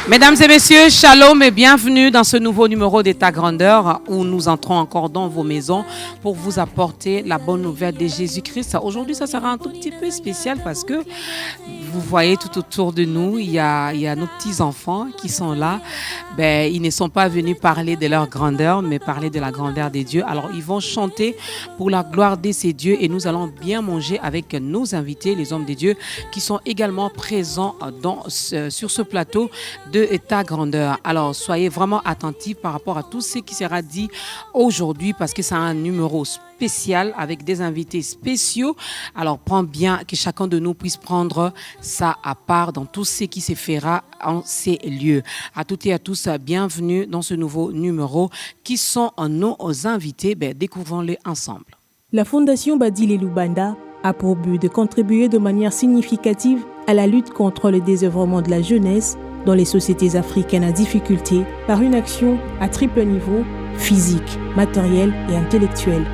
Mesdames et messieurs, shalom et bienvenue dans ce nouveau numéro d'État Grandeur où nous entrons encore dans vos maisons pour vous apporter la bonne nouvelle de Jésus-Christ. Aujourd'hui, ça sera un tout petit peu spécial parce que vous voyez tout autour de nous, il y a nos petits-enfants qui sont là. Ils ne sont pas venus parler de leur grandeur, mais parler de la grandeur des dieux. Alors, ils vont chanter pour la gloire de ces dieux et nous allons bien manger avec nos invités, les hommes des dieux, qui sont également présents sur ce plateau de État Grandeur. Alors, soyez vraiment attentifs par rapport à tout ce qui sera dit aujourd'hui parce que c'est un numéro spécial avec des invités spéciaux. Alors, prends bien que chacun de nous puisse prendre ça à part dans tout ce qui se fera en ces lieux. À toutes et à tous, bienvenue dans ce nouveau numéro. Qui sont nos invités? Découvrons-les ensemble. La Fondation Badile Lubanda a pour but de contribuer de manière significative à la lutte contre le désœuvrement de la jeunesse dans les sociétés africaines à difficulté par une action à triple niveau, physique, matériel et intellectuel.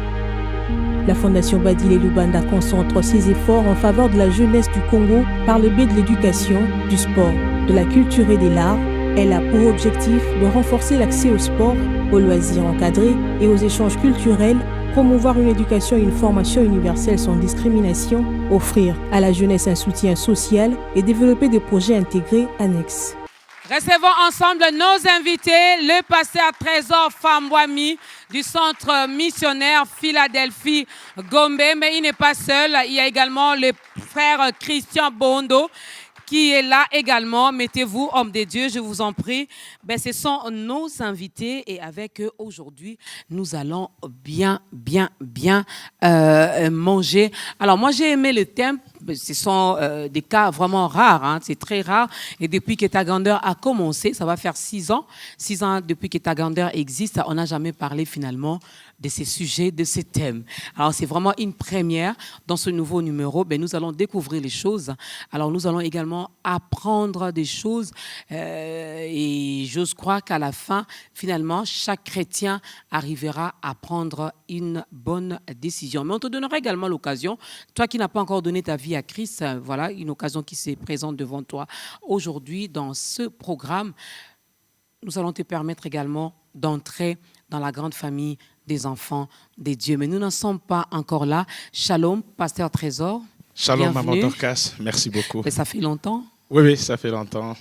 La Fondation Badile Lubanda concentre ses efforts en faveur de la jeunesse du Congo par le biais de l'éducation, du sport, de la culture et de l'art. Elle a pour objectif de renforcer l'accès au sport, aux loisirs encadrés et aux échanges culturels, promouvoir une éducation et une formation universelle sans discrimination, offrir à la jeunesse un soutien social et développer des projets intégrés annexes. Recevons ensemble nos invités, le pasteur Trésor Fambouami du centre missionnaire Philadelphie Gombe. Mais il n'est pas seul, il y a également le frère Christian Bondo qui est là également. Mettez-vous, hommes de Dieu, je vous en prie. Ce sont nos invités et avec eux aujourd'hui, nous allons bien manger. Alors moi, j'ai aimé le thème. Ce sont des cas vraiment rares, c'est très rare. Et depuis qu'État Grandeur a commencé, ça va faire 6 ans depuis qu'État Grandeur existe, on n'a jamais parlé finalement de ces sujets, de ces thèmes. Alors c'est vraiment une première dans ce nouveau numéro. Nous allons découvrir les choses. Alors nous allons également apprendre des choses et j'ose croire qu'à la fin, finalement, chaque chrétien arrivera à prendre une bonne décision. Mais on te donnera également l'occasion, toi qui n'as pas encore donné ta vie à Christ, voilà une occasion qui se présente devant toi aujourd'hui dans ce programme. Nous allons te permettre également d'entrer dans la grande famille des enfants des dieux. Mais nous n'en sommes pas encore là. Shalom, pasteur Trésor. Shalom, bienvenue. maman Dorcas. Merci beaucoup. Mais ça fait longtemps? Oui, ça fait longtemps.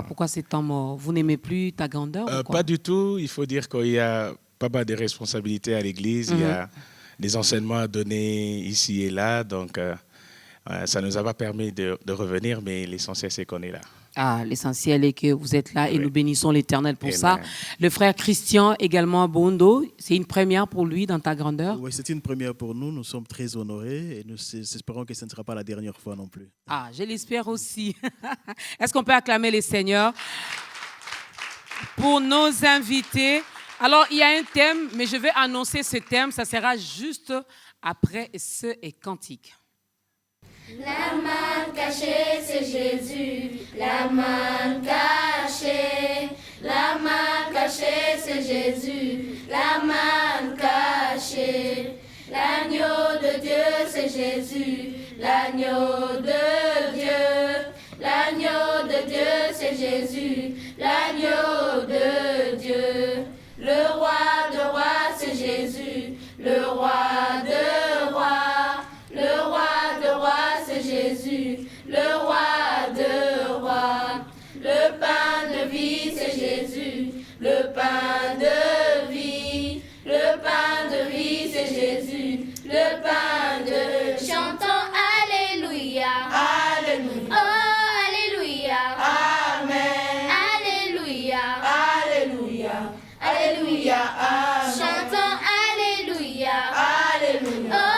Pourquoi c'est temps mort? Vous n'aimez plus ta grandeur ou quoi? Pas du tout. Il faut dire qu'il y a pas mal de responsabilités à l'Église. Il y a des enseignements à donner ici et là. Donc, ça ne nous a pas permis de revenir, mais l'essentiel, c'est qu'on est là. L'essentiel est que vous êtes là et nous bénissons l'Éternel pour Amen. ça. Le frère Christian, également Bondo, c'est une première pour lui dans ta grandeur? Oui, c'est une première pour nous. Nous sommes très honorés et nous espérons que ce ne sera pas la dernière fois non plus. Je l'espère aussi. Est-ce qu'on peut acclamer les seigneurs pour nos invités? Alors, il y a un thème, mais je vais annoncer ce thème. Ça sera juste après ce cantique. La manne cachée, c'est Jésus. La manne cachée. La manne cachée, c'est Jésus. La manne cachée. L'agneau de Dieu, c'est Jésus. L'agneau de Dieu. L'agneau de Dieu, c'est Jésus. L'agneau de Dieu. Le roi de rois, c'est Jésus. Le roi de rois. Le roi de rois, c'est Jésus, le roi de rois. Le pain de vie, c'est Jésus, le pain de vie. Le pain de vie, c'est Jésus, le pain de vie. Chantons Alléluia, Alléluia, oh Alléluia, Amen, Alléluia, Alléluia, Alléluia, Amen. Chantons Alléluia, Alléluia, oh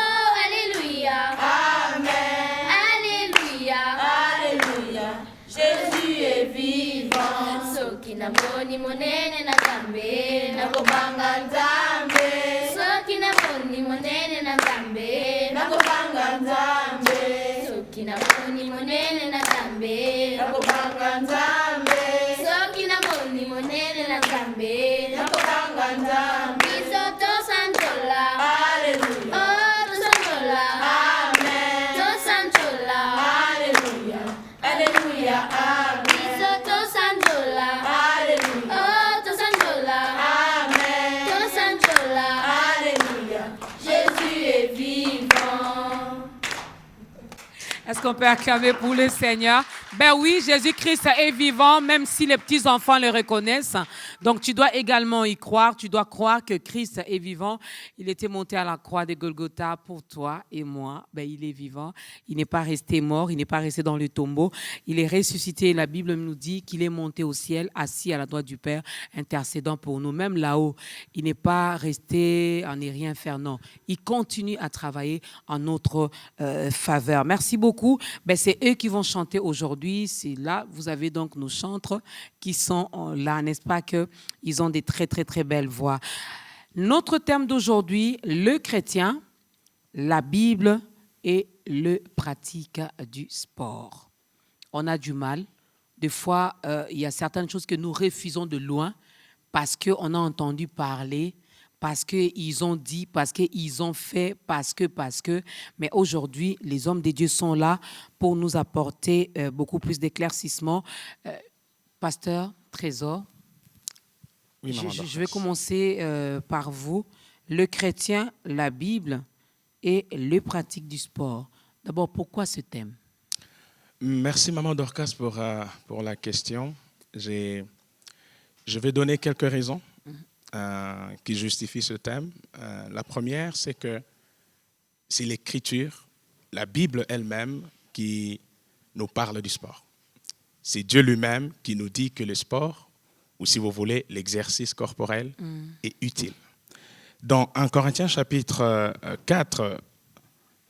Kinaboni monene na zambe na kobanga nzambe. So kinaboni monene na zambe na kobanga nzambe. So kinaboni monene na Nzambe nakobanga Nzambe soki namoni monene na Nzambe nakobanga Nzambe biso tosanzola Alleluia oh tosanzola Amen tosanzola Alleluia Alleluia Amen biso tosanzola Alleluia oh tosanzola Amen tosanzola Alleluia Jésus est vivant. Est-ce qu'on peut acclamer pour le Seigneur? Ben oui, Jésus-Christ est vivant, même si les petits-enfants le reconnaissent. Donc, tu dois également y croire. Tu dois croire que Christ est vivant. Il était monté à la croix de Golgotha pour toi et moi. Ben, il est vivant. Il n'est pas resté mort. Il n'est pas resté dans le tombeau. Il est ressuscité. La Bible nous dit qu'il est monté au ciel, assis à la droite du Père, intercédant pour nous. Même là-haut, il n'est pas resté en n'est rien faire. Non, il continue à travailler en notre faveur. Merci beaucoup. Ben, c'est eux qui vont chanter aujourd'hui. C'est là, vous avez donc nos chantres qui sont là, n'est-ce pas, qu'ils ont des très, très, très belles voix. Notre thème d'aujourd'hui, le chrétien, la Bible et le pratique du sport. On a du mal. Des fois, il y a certaines choses que nous refusons de loin parce qu'on a entendu parler, parce qu'ils ont dit, parce qu'ils ont fait, parce que. Mais aujourd'hui, les hommes de Dieu sont là pour nous apporter beaucoup plus d'éclaircissement. Pasteur Trésor, Oui, je vais commencer par vous. Le chrétien, la Bible et le pratique du sport. D'abord, pourquoi ce thème? Merci, Maman Dorcas, pour la question. Je vais donner quelques raisons qui justifient ce thème. La première, c'est que c'est l'Écriture, la Bible elle-même, qui nous parle du sport. C'est Dieu lui-même qui nous dit que le sport, ou si vous voulez, l'exercice corporel, est utile. Dans 1 Corinthiens chapitre 4,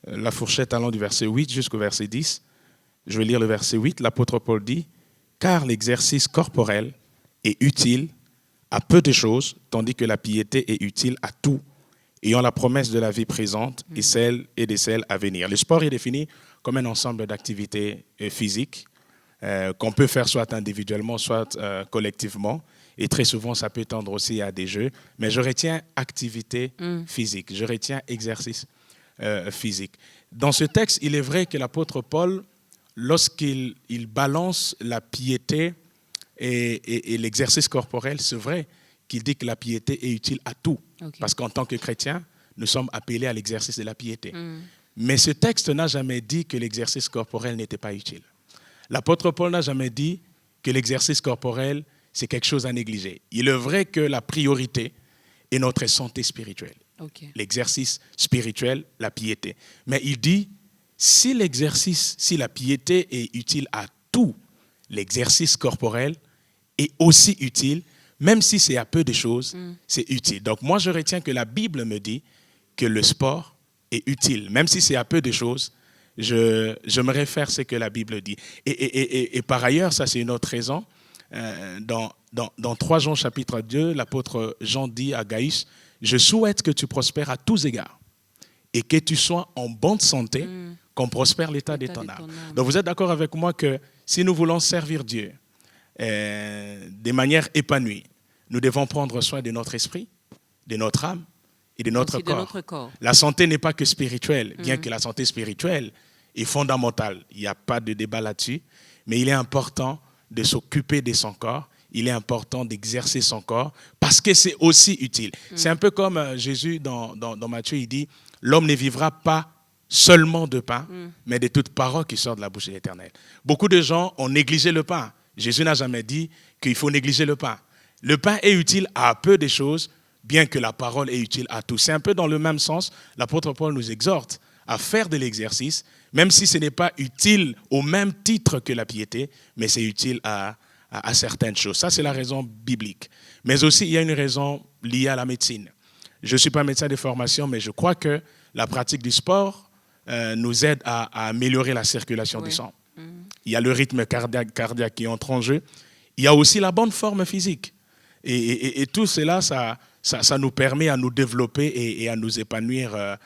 la fourchette allant du verset 8 jusqu'au verset 10, je vais lire le verset 8, l'apôtre Paul dit « Car l'exercice corporel est utile à peu de choses, tandis que la piété est utile à tout, ayant la promesse de la vie présente et de celle à venir. » Le sport est défini comme un ensemble d'activités physiques qu'on peut faire soit individuellement, soit collectivement. Et très souvent, ça peut tendre aussi à des jeux. Mais je retiens activité physique, je retiens exercice physique. Dans ce texte, il est vrai que l'apôtre Paul, lorsqu'il balance la piété et l'exercice corporel, c'est vrai qu'il dit que la piété est utile à tout. Okay. Parce qu'en tant que chrétiens, nous sommes appelés à l'exercice de la piété. Mais ce texte n'a jamais dit que l'exercice corporel n'était pas utile. L'apôtre Paul n'a jamais dit que l'exercice corporel, c'est quelque chose à négliger. Il est vrai que la priorité est notre santé spirituelle. Okay. L'exercice spirituel, la piété. Mais il dit, si la piété est utile à tout, l'exercice corporel est aussi utile, même si c'est à peu de choses, c'est utile. Donc moi, je retiens que la Bible me dit que le sport est utile. Même si c'est à peu de choses, je me réfère à ce que la Bible dit. Et par ailleurs, ça c'est une autre raison. Dans 3 Jean chapitre 2, l'apôtre Jean dit à Gaius, « Je souhaite que tu prospères à tous égards et que tu sois en bonne santé, qu'on prospère l'état de ton âme. » Donc vous êtes d'accord avec moi que si nous voulons servir Dieu de manière épanouie, nous devons prendre soin de notre esprit, de notre âme et de notre corps. La santé n'est pas que spirituelle, bien que la santé spirituelle est fondamentale. Il n'y a pas de débat là-dessus, mais il est important de s'occuper de son corps. Il est important d'exercer son corps parce que c'est aussi utile. C'est un peu comme Jésus dans Matthieu, il dit « L'homme ne vivra pas seulement de pain, mais de toute parole qui sort de la bouche de l'Éternel. » Beaucoup de gens ont négligé le pain. Jésus n'a jamais dit qu'il faut négliger le pain. Le pain est utile à peu de choses, bien que la parole est utile à tout. C'est un peu dans le même sens, l'apôtre Paul nous exhorte à faire de l'exercice, même si ce n'est pas utile au même titre que la piété, mais c'est utile à certaines choses. Ça, c'est la raison biblique. Mais aussi, il y a une raison liée à la médecine. Je ne suis pas médecin de formation, mais je crois que la pratique du sport nous aide à améliorer la circulation du sang. Il y a le rythme cardiaque qui entre en jeu. Il y a aussi la bonne forme physique. Et tout cela, ça nous permet à nous développer et à nous épanouir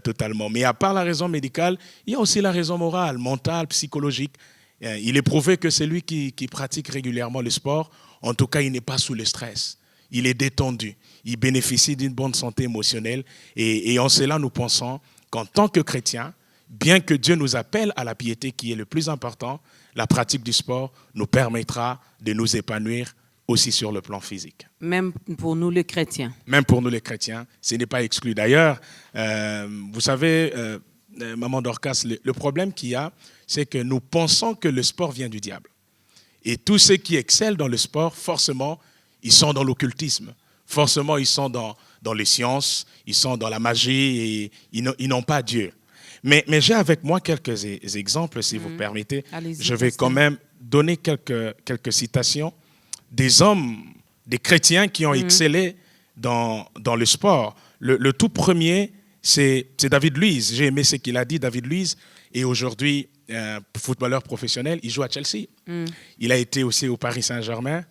totalement. Mais à part la raison médicale, il y a aussi la raison morale, mentale, psychologique. Il est prouvé que celui qui pratique régulièrement le sport, en tout cas, il n'est pas sous le stress. Il est détendu. Il bénéficie d'une bonne santé émotionnelle. Et en cela, nous pensons qu'en tant que chrétiens, bien que Dieu nous appelle à la piété qui est le plus important, la pratique du sport nous permettra de nous épanouir aussi sur le plan physique. Même pour nous les chrétiens. Même pour nous les chrétiens, ce n'est pas exclu. D'ailleurs, vous savez, Maman Dorcas, le problème qu'il y a, c'est que nous pensons que le sport vient du diable. Et tous ceux qui excellent dans le sport, forcément, ils sont dans l'occultisme. Forcément, ils sont dans les sciences, ils sont dans la magie et ils n'ont pas Dieu. Mais j'ai avec moi quelques exemples, si vous permettez. Allez-y, je vais pasteur. quand même donner quelques citations des hommes, des chrétiens qui ont excellé dans le sport. Le tout premier, c'est David Luiz. J'ai aimé ce qu'il a dit, David Luiz. Et aujourd'hui, footballeur professionnel, il joue à Chelsea. Il a été aussi au Paris Saint-Germain.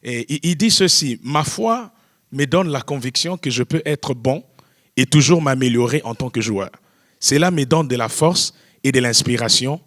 Et il dit ceci: « Ma foi me donne la conviction que je peux être bon et toujours m'améliorer en tant que joueur. Cela me donne de la force et de l'inspiration.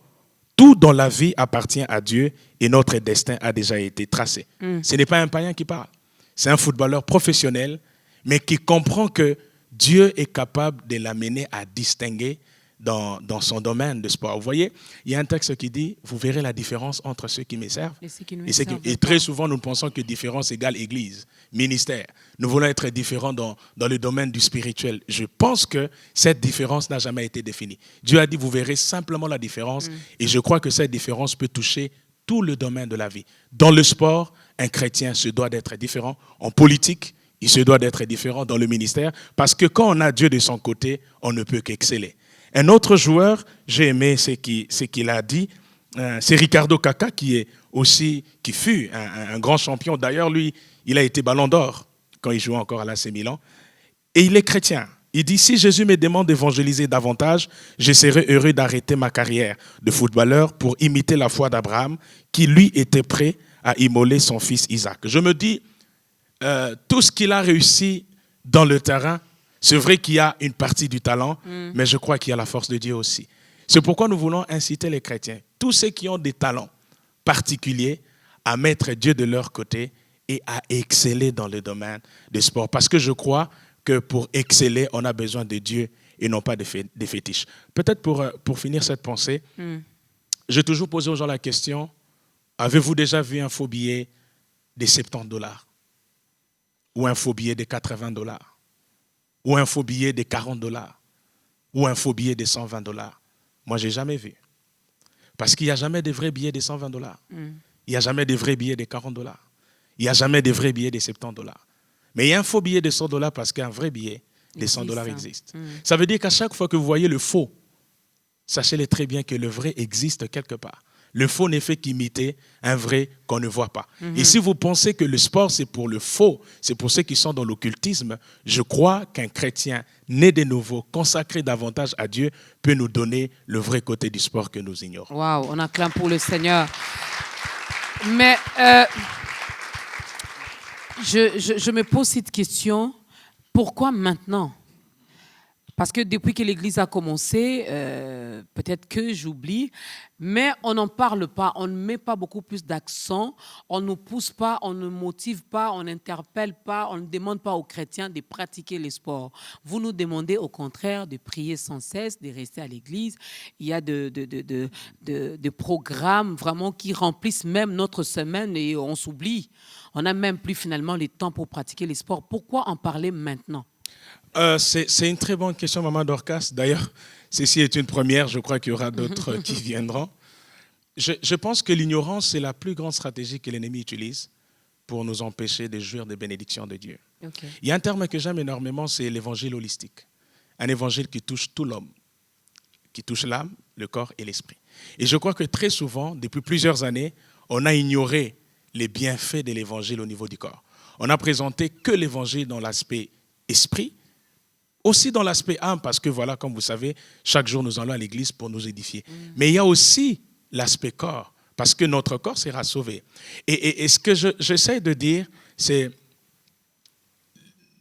Tout dans la vie appartient à Dieu et notre destin a déjà été tracé. » Ce n'est pas un païen qui parle. C'est un footballeur professionnel, mais qui comprend que Dieu est capable de l'amener à distinguer dans son domaine de sport. Vous voyez, il y a un texte qui dit « Vous verrez la différence entre ceux qui me servent Et ceux qui ne me et ceux qui... » servent Et pas. très souvent, nous pensons que différence égale église, ministère. Nous voulons être différents dans le domaine du spirituel. Je pense que cette différence n'a jamais été définie. Dieu a dit « Vous verrez simplement la différence. » Et je crois que cette différence peut toucher tout le domaine de la vie. Dans le sport, un chrétien se doit d'être différent. En politique, il se doit d'être différent dans le ministère. Parce que quand on a Dieu de son côté, on ne peut qu'exceller. Un autre joueur, j'ai aimé ce qu'il a dit, c'est Ricardo Caca qui fut un grand champion. D'ailleurs, lui, il a été ballon d'or quand il jouait encore à l'AC Milan. Et il est chrétien. Il dit, si Jésus me demande d'évangéliser davantage, je serai heureux d'arrêter ma carrière de footballeur pour imiter la foi d'Abraham, qui lui était prêt à immoler son fils Isaac. Je me dis, tout ce qu'il a réussi dans le terrain, c'est vrai qu'il y a une partie du talent, mais je crois qu'il y a la force de Dieu aussi. C'est pourquoi nous voulons inciter les chrétiens, tous ceux qui ont des talents particuliers, à mettre Dieu de leur côté et à exceller dans le domaine du sport. Parce que je crois que pour exceller, on a besoin de Dieu et non pas des fétiches. Peut-être pour finir cette pensée, j'ai toujours posé aux gens la question, avez-vous déjà vu un faux billet de $70 ou un faux billet de $80 ou un faux billet de $40 ou un faux billet de $120? Moi, je n'ai jamais vu. Parce qu'il n'y a jamais de vrais billets de $120. Il n'y a jamais de vrais billets de $40. Il n'y a jamais de vrais billets de $70. Mais il y a un faux billet de $100 parce qu'un vrai billet de $100 existe. Ça veut dire qu'à chaque fois que vous voyez le faux, sachez-le très bien que le vrai existe quelque part. Le faux n'est fait qu'imiter un vrai qu'on ne voit pas. Et si vous pensez que le sport, c'est pour le faux, c'est pour ceux qui sont dans l'occultisme, je crois qu'un chrétien né de nouveau, consacré davantage à Dieu, peut nous donner le vrai côté du sport que nous ignorons. Waouh, on acclame pour le Seigneur. Mais je me pose cette question, pourquoi maintenant ? Parce que depuis que l'Église a commencé, peut-être que j'oublie, mais on n'en parle pas, on ne met pas beaucoup plus d'accent, on ne nous pousse pas, on ne motive pas, on n'interpelle pas, on ne demande pas aux chrétiens de pratiquer les sports. Vous nous demandez au contraire de prier sans cesse, de rester à l'Église. Il y a de programmes vraiment qui remplissent même notre semaine et on s'oublie. On n'a même plus finalement le temps pour pratiquer les sports. Pourquoi en parler maintenant ? C'est une très bonne question, Maman Dorcas. D'ailleurs, ceci est une première. Je crois qu'il y aura d'autres qui viendront. Je pense que l'ignorance, c'est la plus grande stratégie que l'ennemi utilise pour nous empêcher de jouir des bénédictions de Dieu. Okay. Il y a un terme que j'aime énormément, c'est l'évangile holistique. Un évangile qui touche tout l'homme, qui touche l'âme, le corps et l'esprit. Et je crois que très souvent, depuis plusieurs années, on a ignoré les bienfaits de l'évangile au niveau du corps. On n'a présenté que l'évangile dans l'aspect esprit, aussi dans l'aspect âme, parce que voilà, comme vous savez, chaque jour nous allons à l'église pour nous édifier. Mais il y a aussi l'aspect corps, parce que notre corps sera sauvé. Et ce que j'essaie de dire, c'est,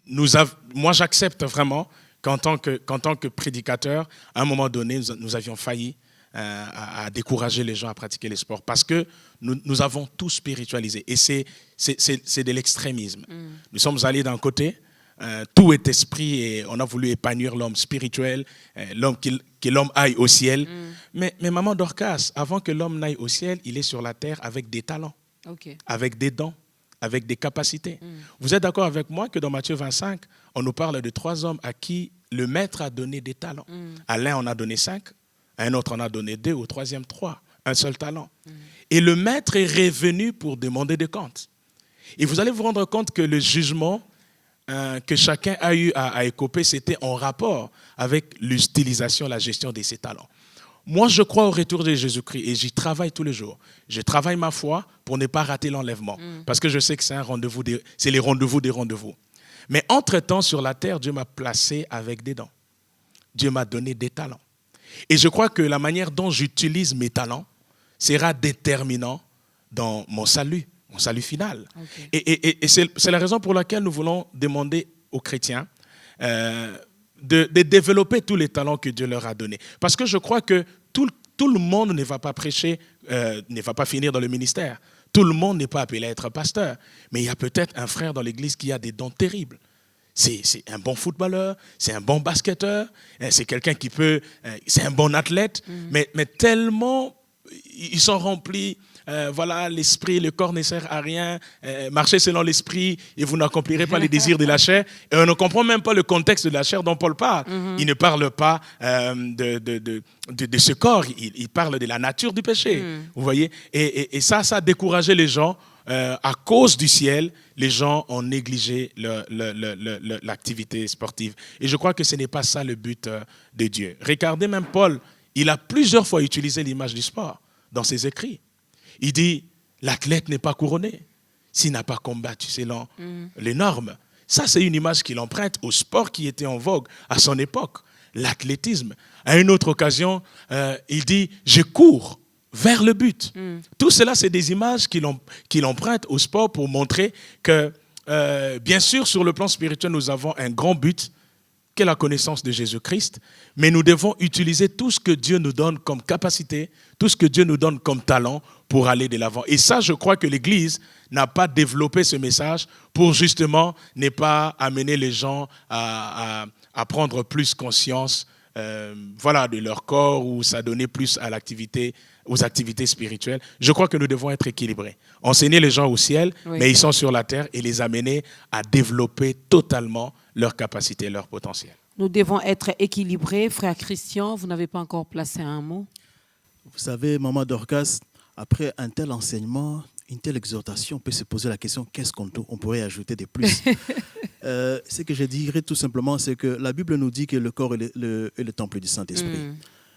moi j'accepte vraiment qu'en tant que prédicateur, à un moment donné, nous avions failli à décourager les gens à pratiquer les sports parce que nous avons tout spiritualisé. Et c'est de l'extrémisme. Nous sommes allés d'un côté, tout est esprit et on a voulu épanouir l'homme spirituel, que l'homme aille au ciel. Mais maman Dorcas, avant que l'homme n'aille au ciel, il est sur la terre avec des talents, avec des dons, avec des capacités. Vous êtes d'accord avec moi que dans Matthieu 25, on nous parle de 3 hommes à qui le maître a donné des talents. À l'un, on a donné 5, à un autre, on a donné 2, au troisième 3, un seul talent. Et le maître est revenu pour demander des comptes. Et vous allez vous rendre compte que le jugement que chacun a eu à écoper, c'était en rapport avec l'utilisation, la gestion de ses talents. Moi, je crois au retour de Jésus-Christ et j'y travaille tous les jours. Je travaille ma foi pour ne pas rater l'enlèvement. Parce que je sais que c'est un rendez-vous, c'est les rendez-vous des rendez-vous. Mais entre-temps, sur la terre, Dieu m'a placé avec des dons. Dieu m'a donné des talents. Et je crois que la manière dont j'utilise mes talents sera déterminant dans mon salut final. Et c'est la raison pour laquelle nous voulons demander aux chrétiens de développer tous les talents que Dieu leur a donnés. Parce que je crois que tout le monde ne va pas prêcher, ne va pas finir dans le ministère. Tout le monde n'est pas appelé à être pasteur. Mais il y a peut-être un frère dans l'église qui a des dons terribles. C'est un bon footballeur, c'est un bon basketteur, c'est quelqu'un qui peut, c'est un bon athlète, mais tellement ils sont remplis, voilà, l'esprit, le corps ne sert à rien, marchez selon l'esprit et vous n'accomplirez pas les désirs de la chair. Et on ne comprend même pas le contexte de la chair dont Paul parle. Il ne parle pas de ce corps, il parle de la nature du péché. Vous voyez, et ça a découragé les gens. À cause du ciel, les gens ont négligé l'activité sportive. Et je crois que ce n'est pas ça le but de Dieu. Regardez même Paul, il a plusieurs fois utilisé l'image du sport dans ses écrits. Il dit, l'athlète n'est pas couronné s'il n'a pas combattu selon les normes. Ça, c'est une image qu'il emprunte au sport qui était en vogue à son époque, l'athlétisme. À une autre occasion, il dit, je cours vers le but. Tout cela, c'est des images qu'il emprunte au sport pour montrer que, bien sûr, sur le plan spirituel, nous avons un grand but, qui est la connaissance de Jésus-Christ, mais nous devons utiliser tout ce que Dieu nous donne comme capacité, tout ce que Dieu nous donne comme talent pour aller de l'avant. Et ça, je crois que l'Église n'a pas développé ce message pour justement ne pas amener les gens à prendre plus conscience voilà, de leur corps ou s'adonner plus à aux activités spirituelles. Je crois que nous devons être équilibrés. Enseigner les gens au ciel, mais ils sont sur la terre, et les amener à développer totalement leur capacité, leur potentiel. Nous devons être équilibrés. Frère Christian, vous n'avez pas encore placé un mot? Vous savez, maman Dorcas, après un tel enseignement, une telle exhortation, on peut se poser la question, qu'est-ce qu'on pourrait ajouter de plus? Ce que je dirais tout simplement, c'est que la Bible nous dit que le corps est le temple du Saint-Esprit.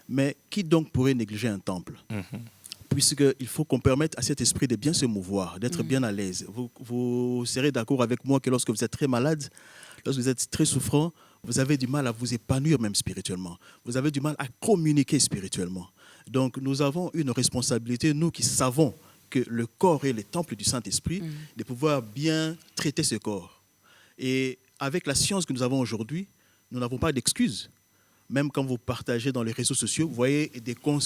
Mais qui donc pourrait négliger un temple? Puisqu'il faut qu'on permette à cet esprit de bien se mouvoir, d'être bien à l'aise. Vous serez d'accord avec moi que lorsque vous êtes très malade, lorsque vous êtes très souffrant, vous avez du mal à vous épanouir même spirituellement. Vous avez du mal à communiquer spirituellement. Donc nous avons une responsabilité, nous qui savons que le corps est le temple du Saint-Esprit, de pouvoir bien traiter ce corps. Et avec la science que nous avons aujourd'hui, nous n'avons pas d'excuses. Même quand vous partagez dans les réseaux sociaux, vous voyez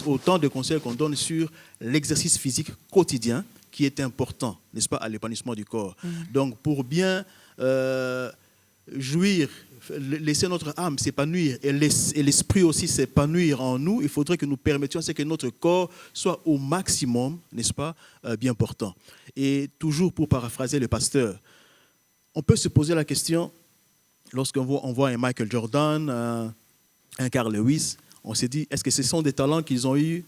autant de conseils qu'on donne sur l'exercice physique quotidien qui est important, n'est-ce pas, à l'épanouissement du corps. Donc, pour bien jouir, laisser notre âme s'épanouir et l'esprit aussi s'épanouir en nous, il faudrait que nous permettions à ce que notre corps soit au maximum, n'est-ce pas, bien portant. Et toujours pour paraphraser le pasteur, on peut se poser la question, lorsqu'on voit un Michael Jordan, un Carl Lewis, on s'est dit, est-ce que ce sont des talents qu'ils ont eus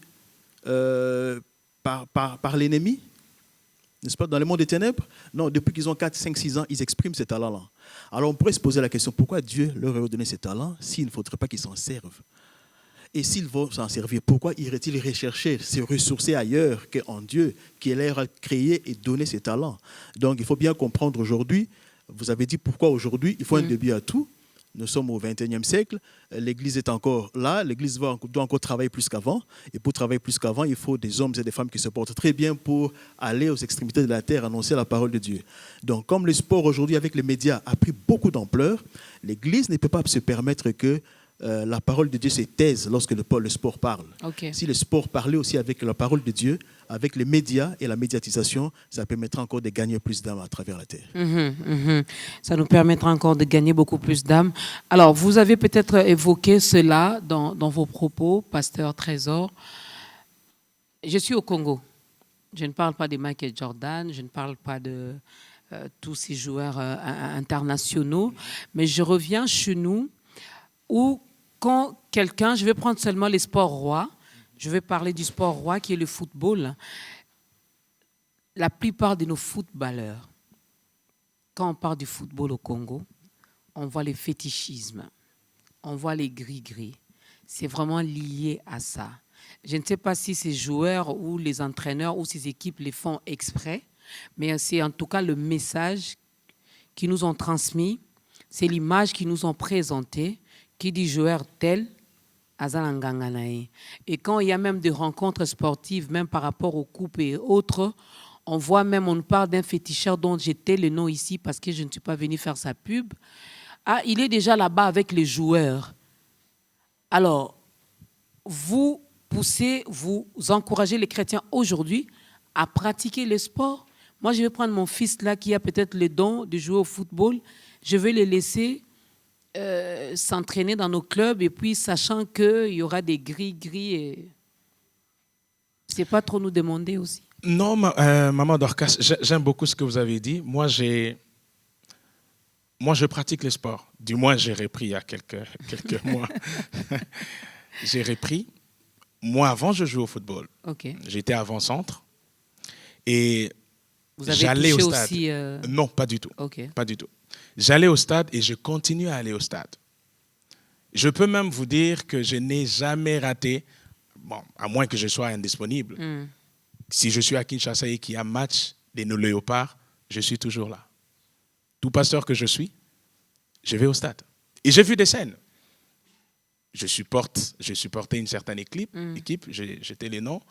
par l'ennemi? N'est-ce pas, dans le monde des ténèbres? Non, depuis qu'ils ont 4, 5, 6 ans, ils expriment ces talents-là. Alors on pourrait se poser la question, pourquoi Dieu leur a donné ces talents s'il ne faudrait pas qu'ils s'en servent? Et s'ils vont s'en servir, pourquoi irait-il rechercher, se ressourcer ailleurs qu'en Dieu, qui leur a créé et donné ces talents? Donc il faut bien comprendre aujourd'hui, vous avez dit pourquoi aujourd'hui, il faut un début à tout. Nous sommes au XXIe siècle, l'Église est encore là, l'Église doit encore travailler plus qu'avant. Et pour travailler plus qu'avant, il faut des hommes et des femmes qui se portent très bien pour aller aux extrémités de la terre, annoncer la parole de Dieu. Donc, comme le sport aujourd'hui avec les médias a pris beaucoup d'ampleur, l'Église ne peut pas se permettre que la parole de Dieu se taise lorsque le sport parle. Ok. Si le sport parlait aussi avec la parole de Dieu, avec les médias et la médiatisation, ça permettra encore de gagner plus d'âmes à travers la terre. Ça nous permettra encore de gagner beaucoup plus d'âmes. Alors, vous avez peut-être évoqué cela dans vos propos, pasteur Trésor. Je suis au Congo. Je ne parle pas de Michael Jordan, je ne parle pas de tous ces joueurs internationaux, mais je reviens chez nous où quand quelqu'un, je vais prendre seulement les sports rois, je vais parler du sport roi qui est le football. La plupart de nos footballeurs, quand on parle du football au Congo, on voit les fétichismes, on voit les gris-gris. C'est vraiment lié à ça. Je ne sais pas si ces joueurs ou les entraîneurs ou ces équipes les font exprès, mais c'est en tout cas le message qu'ils nous ont transmis, c'est l'image qu'ils nous ont présentée, qui dit joueur tel, Azalanganganae. Et quand il y a même des rencontres sportives, même par rapport aux coupes et autres, on voit même, on parle d'un féticheur dont j'étais le nom ici parce que je ne suis pas venu faire sa pub. Ah, il est déjà là-bas avec les joueurs. Alors, vous poussez, vous encouragez les chrétiens aujourd'hui à pratiquer le sport. Moi, je vais prendre mon fils là qui a peut-être le don de jouer au football. Je vais le laisser s'entraîner dans nos clubs et puis sachant qu'il y aura des gris-gris. Et... c'est pas trop nous demander aussi. Non, Maman Dorcas, j'aime beaucoup ce que vous avez dit. Moi, je pratique le sport. Du moins, j'ai repris il y a quelques mois. J'ai repris. Moi, avant, je jouais au football. Okay. J'étais avant-centre. Et vous avez j'allais au touché stade. Aussi, Non, pas du tout. Okay. Pas du tout. J'allais au stade et je continue à aller au stade. Je peux même vous dire que je n'ai jamais raté, bon, à moins que je sois indisponible. Si je suis à Kinshasa et qu'il y a match de nos léopards, je suis toujours là. Tout pasteur que je suis, je vais au stade. Et j'ai vu des scènes. Je supportais une certaine équipe, j'étais les noms,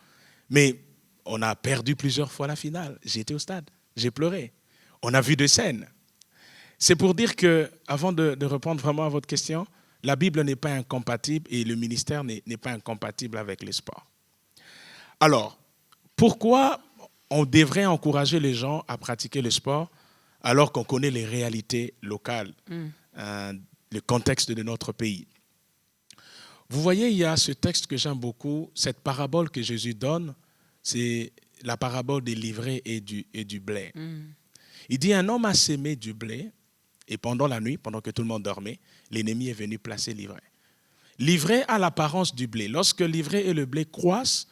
mais on a perdu plusieurs fois la finale. J'étais au stade, j'ai pleuré. On a vu des scènes. C'est pour dire que, avant de répondre vraiment à votre question, la Bible n'est pas incompatible et le ministère n'est pas incompatible avec le sport. Alors, pourquoi on devrait encourager les gens à pratiquer le sport alors qu'on connaît les réalités locales, le contexte de notre pays? Vous voyez, il y a ce texte que j'aime beaucoup, cette parabole que Jésus donne, c'est la parabole des livrées et du blé. Il dit, un homme a sémé du blé, et pendant la nuit, pendant que tout le monde dormait, l'ennemi est venu placer l'ivraie. L'ivraie a l'apparence du blé. Lorsque l'ivraie et le blé croissent,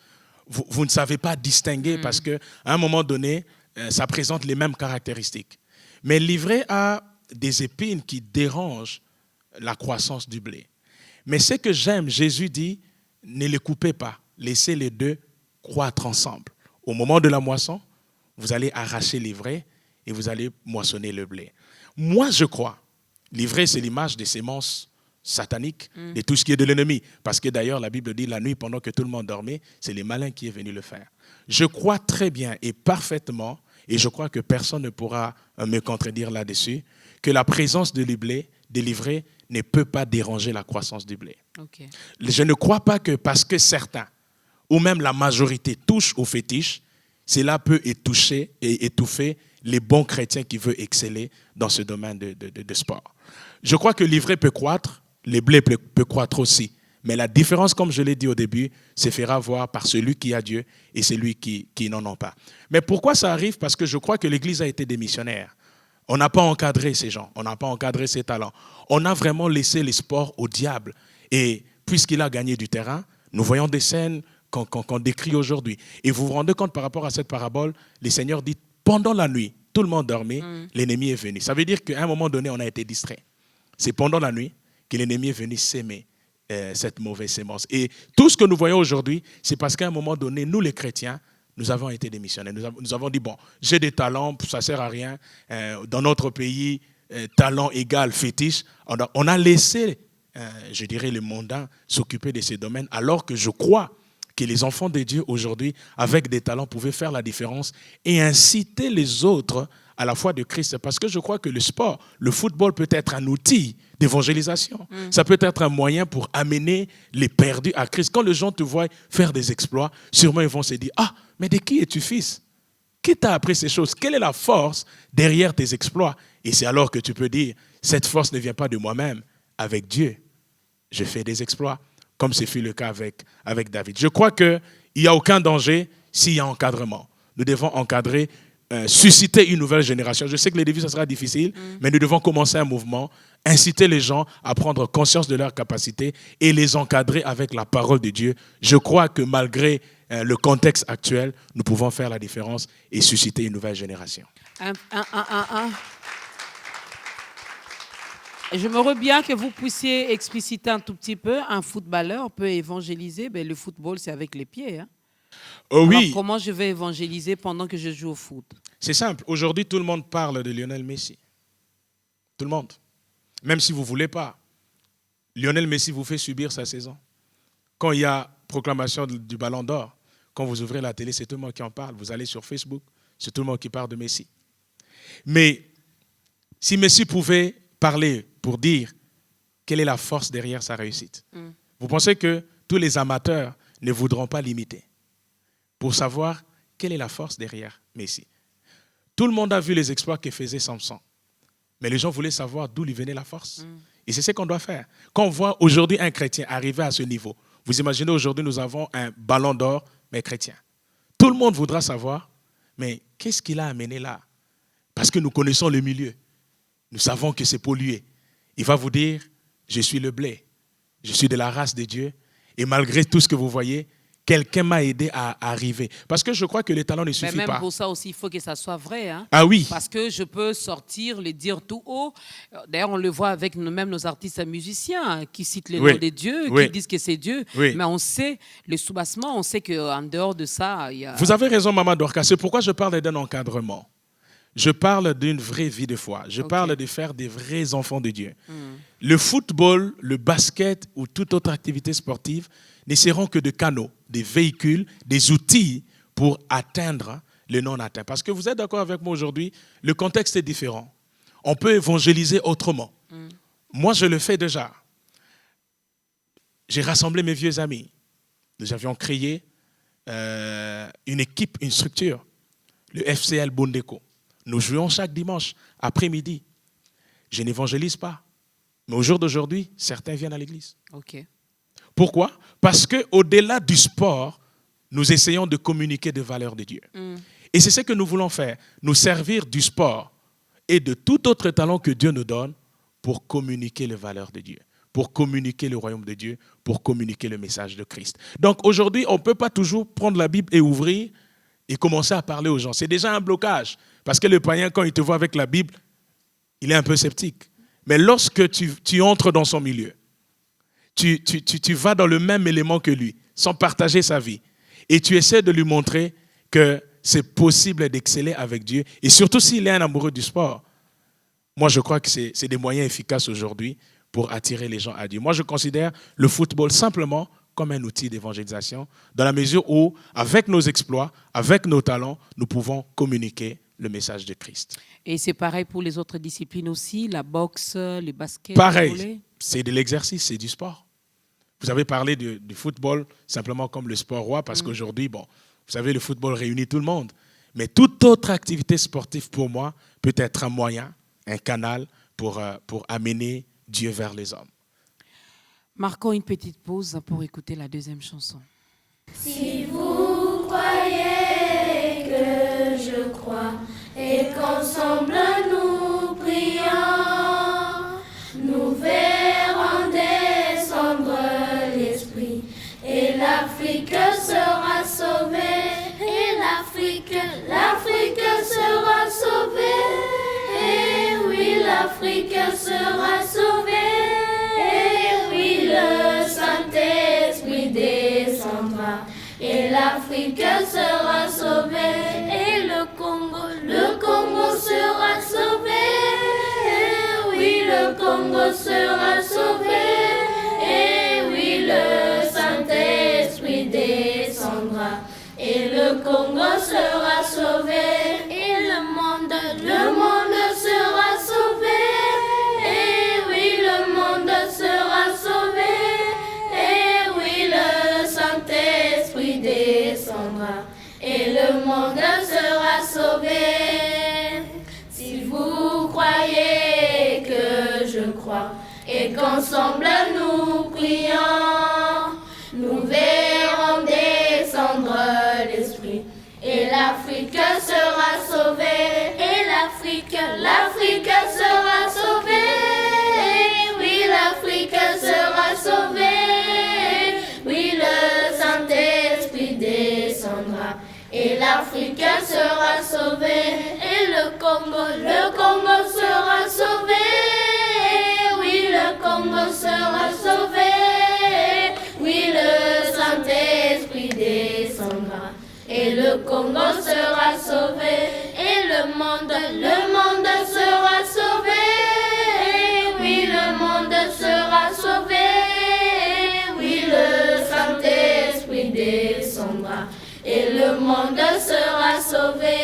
vous ne savez pas distinguer parce qu'à un moment donné, ça présente les mêmes caractéristiques. Mais l'ivraie a des épines qui dérangent la croissance du blé. Mais ce que j'aime, Jésus dit, ne les coupez pas, laissez les deux croître ensemble. Au moment de la moisson, vous allez arracher l'ivraie et vous allez moissonner le blé. Moi, je crois, l'ivraie, c'est l'image des semences sataniques, de tout ce qui est de l'ennemi. Parce que d'ailleurs, la Bible dit, la nuit, pendant que tout le monde dormait, c'est les malins qui est venu le faire. Je crois très bien et parfaitement, et je crois que personne ne pourra me contredire là-dessus, que la présence de l'ivraie ne peut pas déranger la croissance du blé. Okay. Je ne crois pas que parce que certains, ou même la majorité, touchent au fétiche, cela peut étouffer les bons chrétiens qui veulent exceller dans ce domaine de sport. Je crois que l'ivraie peut croître, le blé peut croître aussi. Mais la différence, comme je l'ai dit au début, se fera voir par celui qui a Dieu et celui qui n'en a pas. Mais pourquoi ça arrive? Parce que je crois que l'Église a été démissionnaire. On n'a pas encadré ces gens, on n'a pas encadré ces talents. On a vraiment laissé les sports au diable. Et puisqu'il a gagné du terrain, nous voyons des scènes qu'on décrit aujourd'hui. Et vous vous rendez compte par rapport à cette parabole, le Seigneur dit, pendant la nuit, tout le monde dormait, l'ennemi est venu. Ça veut dire qu'à un moment donné, on a été distrait. C'est pendant la nuit que l'ennemi est venu s'aimer cette mauvaise sémence. Et tout ce que nous voyons aujourd'hui, c'est parce qu'à un moment donné, nous les chrétiens, nous avons été démissionnaires. Nous avons dit, bon, j'ai des talents, ça ne sert à rien. Dans notre pays, talent égal fétiche. On a laissé, je dirais, les mondains s'occuper de ces domaines, alors que je crois que les enfants de Dieu aujourd'hui, avec des talents, pouvaient faire la différence et inciter les autres à la foi de Christ. Parce que je crois que le sport, le football peut être un outil d'évangélisation. Ça peut être un moyen pour amener les perdus à Christ. Quand les gens te voient faire des exploits, sûrement ils vont se dire « Ah, mais de qui es-tu fils ? Qui t'a appris ces choses ? Quelle est la force derrière tes exploits ?» Et c'est alors que tu peux dire « Cette force ne vient pas de moi-même. Avec Dieu, je fais des exploits. » Comme ce fut le cas avec David. Je crois qu'il n'y a aucun danger s'il y a encadrement. Nous devons encadrer, susciter une nouvelle génération. Je sais que les débuts, ça sera difficile, mais nous devons commencer un mouvement, inciter les gens à prendre conscience de leurs capacités et les encadrer avec la parole de Dieu. Je crois que malgré le contexte actuel, nous pouvons faire la différence et susciter une nouvelle génération. J'aimerais bien que vous puissiez expliciter un tout petit peu. Un footballeur peut évangéliser. Le football, c'est avec les pieds. Hein? Oui. Alors, comment je vais évangéliser pendant que je joue au foot? C'est simple. Aujourd'hui, tout le monde parle de Lionel Messi. Tout le monde. Même si vous ne voulez pas. Lionel Messi vous fait subir sa saison. Quand il y a proclamation du Ballon d'Or, quand vous ouvrez la télé, c'est tout le monde qui en parle. Vous allez sur Facebook, c'est tout le monde qui parle de Messi. Mais si Messi pouvait parler pour dire quelle est la force derrière sa réussite. Vous pensez que tous les amateurs ne voudront pas l'imiter pour savoir quelle est la force derrière Messi. Tout le monde a vu les exploits que faisait Samson, mais les gens voulaient savoir d'où lui venait la force. Et c'est ce qu'on doit faire. Quand on voit aujourd'hui un chrétien arriver à ce niveau, vous imaginez aujourd'hui nous avons un ballon d'or, mais chrétien. Tout le monde voudra savoir, mais qu'est-ce qu'il a amené là? Parce que nous connaissons le milieu. Nous savons que c'est pollué. Il va vous dire, je suis le blé, je suis de la race de Dieu, et malgré tout ce que vous voyez, quelqu'un m'a aidé à arriver. Parce que je crois que le talent ne suffit même pas. Pour ça aussi, il faut que ça soit vrai. Hein? Ah oui. Parce que je peux sortir, le dire tout haut. D'ailleurs, on le voit avec même nos artistes musiciens qui citent les noms de Dieu, qui disent que c'est Dieu. Oui. Mais on sait, le soubassement, on sait qu'en dehors de ça, il y a... Vous avez raison, Maman Dorcas. C'est pourquoi je parle d'un encadrement. Je parle d'une vraie vie de foi. Je parle de faire des vrais enfants de Dieu. Le football, le basket ou toute autre activité sportive ne seront que des canaux, des véhicules, des outils pour atteindre le non-atteint. Parce que vous êtes d'accord avec moi aujourd'hui, le contexte est différent. On peut évangéliser autrement. Moi, je le fais déjà. J'ai rassemblé mes vieux amis. Nous avions créé une équipe, une structure, le FCL Bondeko. Nous jouons chaque dimanche, après-midi. Je n'évangélise pas. Mais au jour d'aujourd'hui, certains viennent à l'église. Okay. Pourquoi? Parce qu'au-delà du sport, nous essayons de communiquer des valeurs de Dieu. Et c'est ce que nous voulons faire. Nous servir du sport et de tout autre talent que Dieu nous donne pour communiquer les valeurs de Dieu, pour communiquer le royaume de Dieu, pour communiquer le message de Christ. Donc aujourd'hui, on ne peut pas toujours prendre la Bible et ouvrir et commencer à parler aux gens. C'est déjà un blocage. Parce que le païen, quand il te voit avec la Bible, il est un peu sceptique. Mais lorsque tu entres dans son milieu, tu vas dans le même élément que lui, sans partager sa vie, et tu essaies de lui montrer que c'est possible d'exceller avec Dieu, et surtout s'il est un amoureux du sport. Moi, je crois que c'est des moyens efficaces aujourd'hui pour attirer les gens à Dieu. Moi, je considère le football simplement comme un outil d'évangélisation, dans la mesure où, avec nos exploits, avec nos talents, nous pouvons communiquer le message de Christ. Et c'est pareil pour les autres disciplines aussi, la boxe, le basket, pareil, c'est de l'exercice, c'est du sport. Vous avez parlé du football simplement comme le sport roi, parce qu'aujourd'hui, vous savez, le football réunit tout le monde. Mais toute autre activité sportive, pour moi, peut être un moyen, un canal pour amener Dieu vers les hommes. Marquons une petite pause pour écouter la deuxième chanson. Si vous croyez que je crois et qu'ensemble nous prions, nous verrons descendre l'Esprit et l'Afrique sera sauvée. Et l'Afrique sera sauvée. Et oui, l'Afrique sera sauvée. Et oui, le Saint-Esprit descendra. Et l'Afrique sera sauvée. Et le Congo sera sauvé. Congo sera sauvé. Et oui, le Saint-Esprit descendra. Et le Congo sera sauvé. Et le monde sera sauvé. Et oui, le monde sera sauvé. Et oui, le Saint-Esprit descendra. Et le monde sera sauvé. Si vous croyez que je crois, et qu'ensemble nous prions, nous verrons descendre l'Esprit. Et l'Afrique sera sauvée. Et l'Afrique sera sauvée. Oui, l'Afrique sera sauvée. Oui, le Saint-Esprit descendra. Et l'Afrique sera sauvée. Et le Congo sera sauvé. Oui, le Congo sera sauvé. Oui, le Saint-Esprit descendra. Et le Congo sera sauvé. Et le monde sera sauvé. Oui, le monde sera sauvé. Oui, le Saint-Esprit descendra. Et le monde sera sauvé.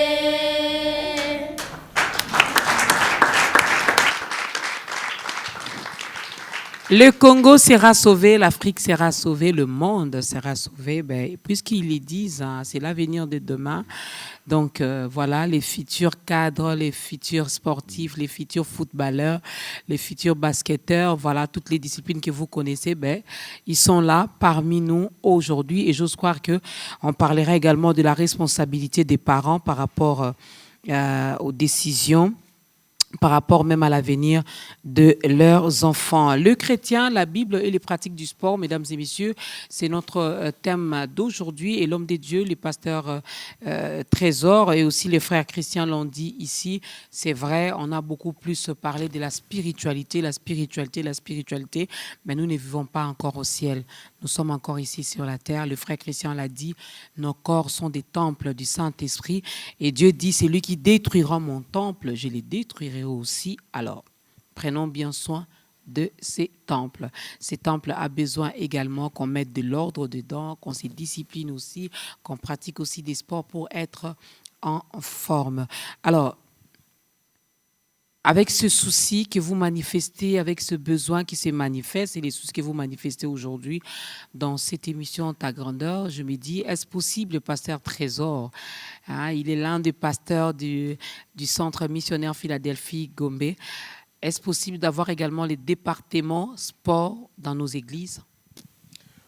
Le Congo sera sauvé, l'Afrique sera sauvée, le monde sera sauvé. Ben, puisqu'ils le disent, hein, c'est l'avenir de demain. Donc voilà, les futurs cadres, les futurs sportifs, les futurs footballeurs, les futurs basketteurs, voilà, toutes les disciplines que vous connaissez, ben, ils sont là parmi nous aujourd'hui. Et j'ose croire qu'on parlera également de la responsabilité des parents par rapport aux décisions, par rapport même à l'avenir de leurs enfants. Le chrétien, la Bible et les pratiques du sport, mesdames et messieurs, c'est notre thème d'aujourd'hui. Et l'homme de Dieu, les pasteurs Trésor et aussi les frères Christian l'ont dit ici. C'est vrai, on a beaucoup plus parlé de la spiritualité, mais nous ne vivons pas encore au ciel. Nous sommes encore ici sur la terre. Le frère Christian l'a dit, nos corps sont des temples du Saint-Esprit. Et Dieu dit, c'est lui qui détruira mon temple, je les détruirai aussi. Alors, prenons bien soin de ces temples. Ces temples a besoin également qu'on mette de l'ordre dedans, qu'on se discipline aussi, qu'on pratique aussi des sports pour être en forme. Alors, avec ce souci que vous manifestez, avec ce besoin qui se manifeste et les soucis que vous manifestez aujourd'hui dans cette émission Ta Grandeur, je me dis, est-ce possible, le pasteur Trésor, hein, il est l'un des pasteurs du centre missionnaire Philadelphie-Gombe, est-ce possible d'avoir également les départements sport dans nos églises?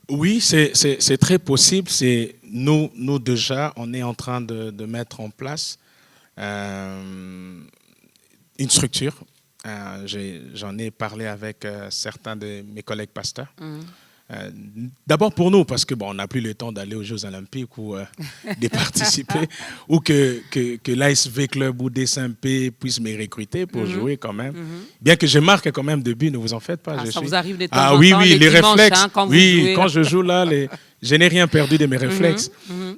Oui, c'est très possible. C'est nous déjà, on est en train de mettre en place une structure. J'en ai parlé avec certains de mes collègues pasteurs. D'abord pour nous, parce que on n'a plus le temps d'aller aux Jeux Olympiques ou de participer, ou que l'ASV Club ou DSMP puisse me recruter pour jouer quand même. Bien que je marque quand même de buts, ne vous en faites pas. Ça vous arrive de temps en temps, oui, les dimanches, réflexes. Hein, quand oui, vous jouez, quand je joue là, je n'ai rien perdu de mes réflexes.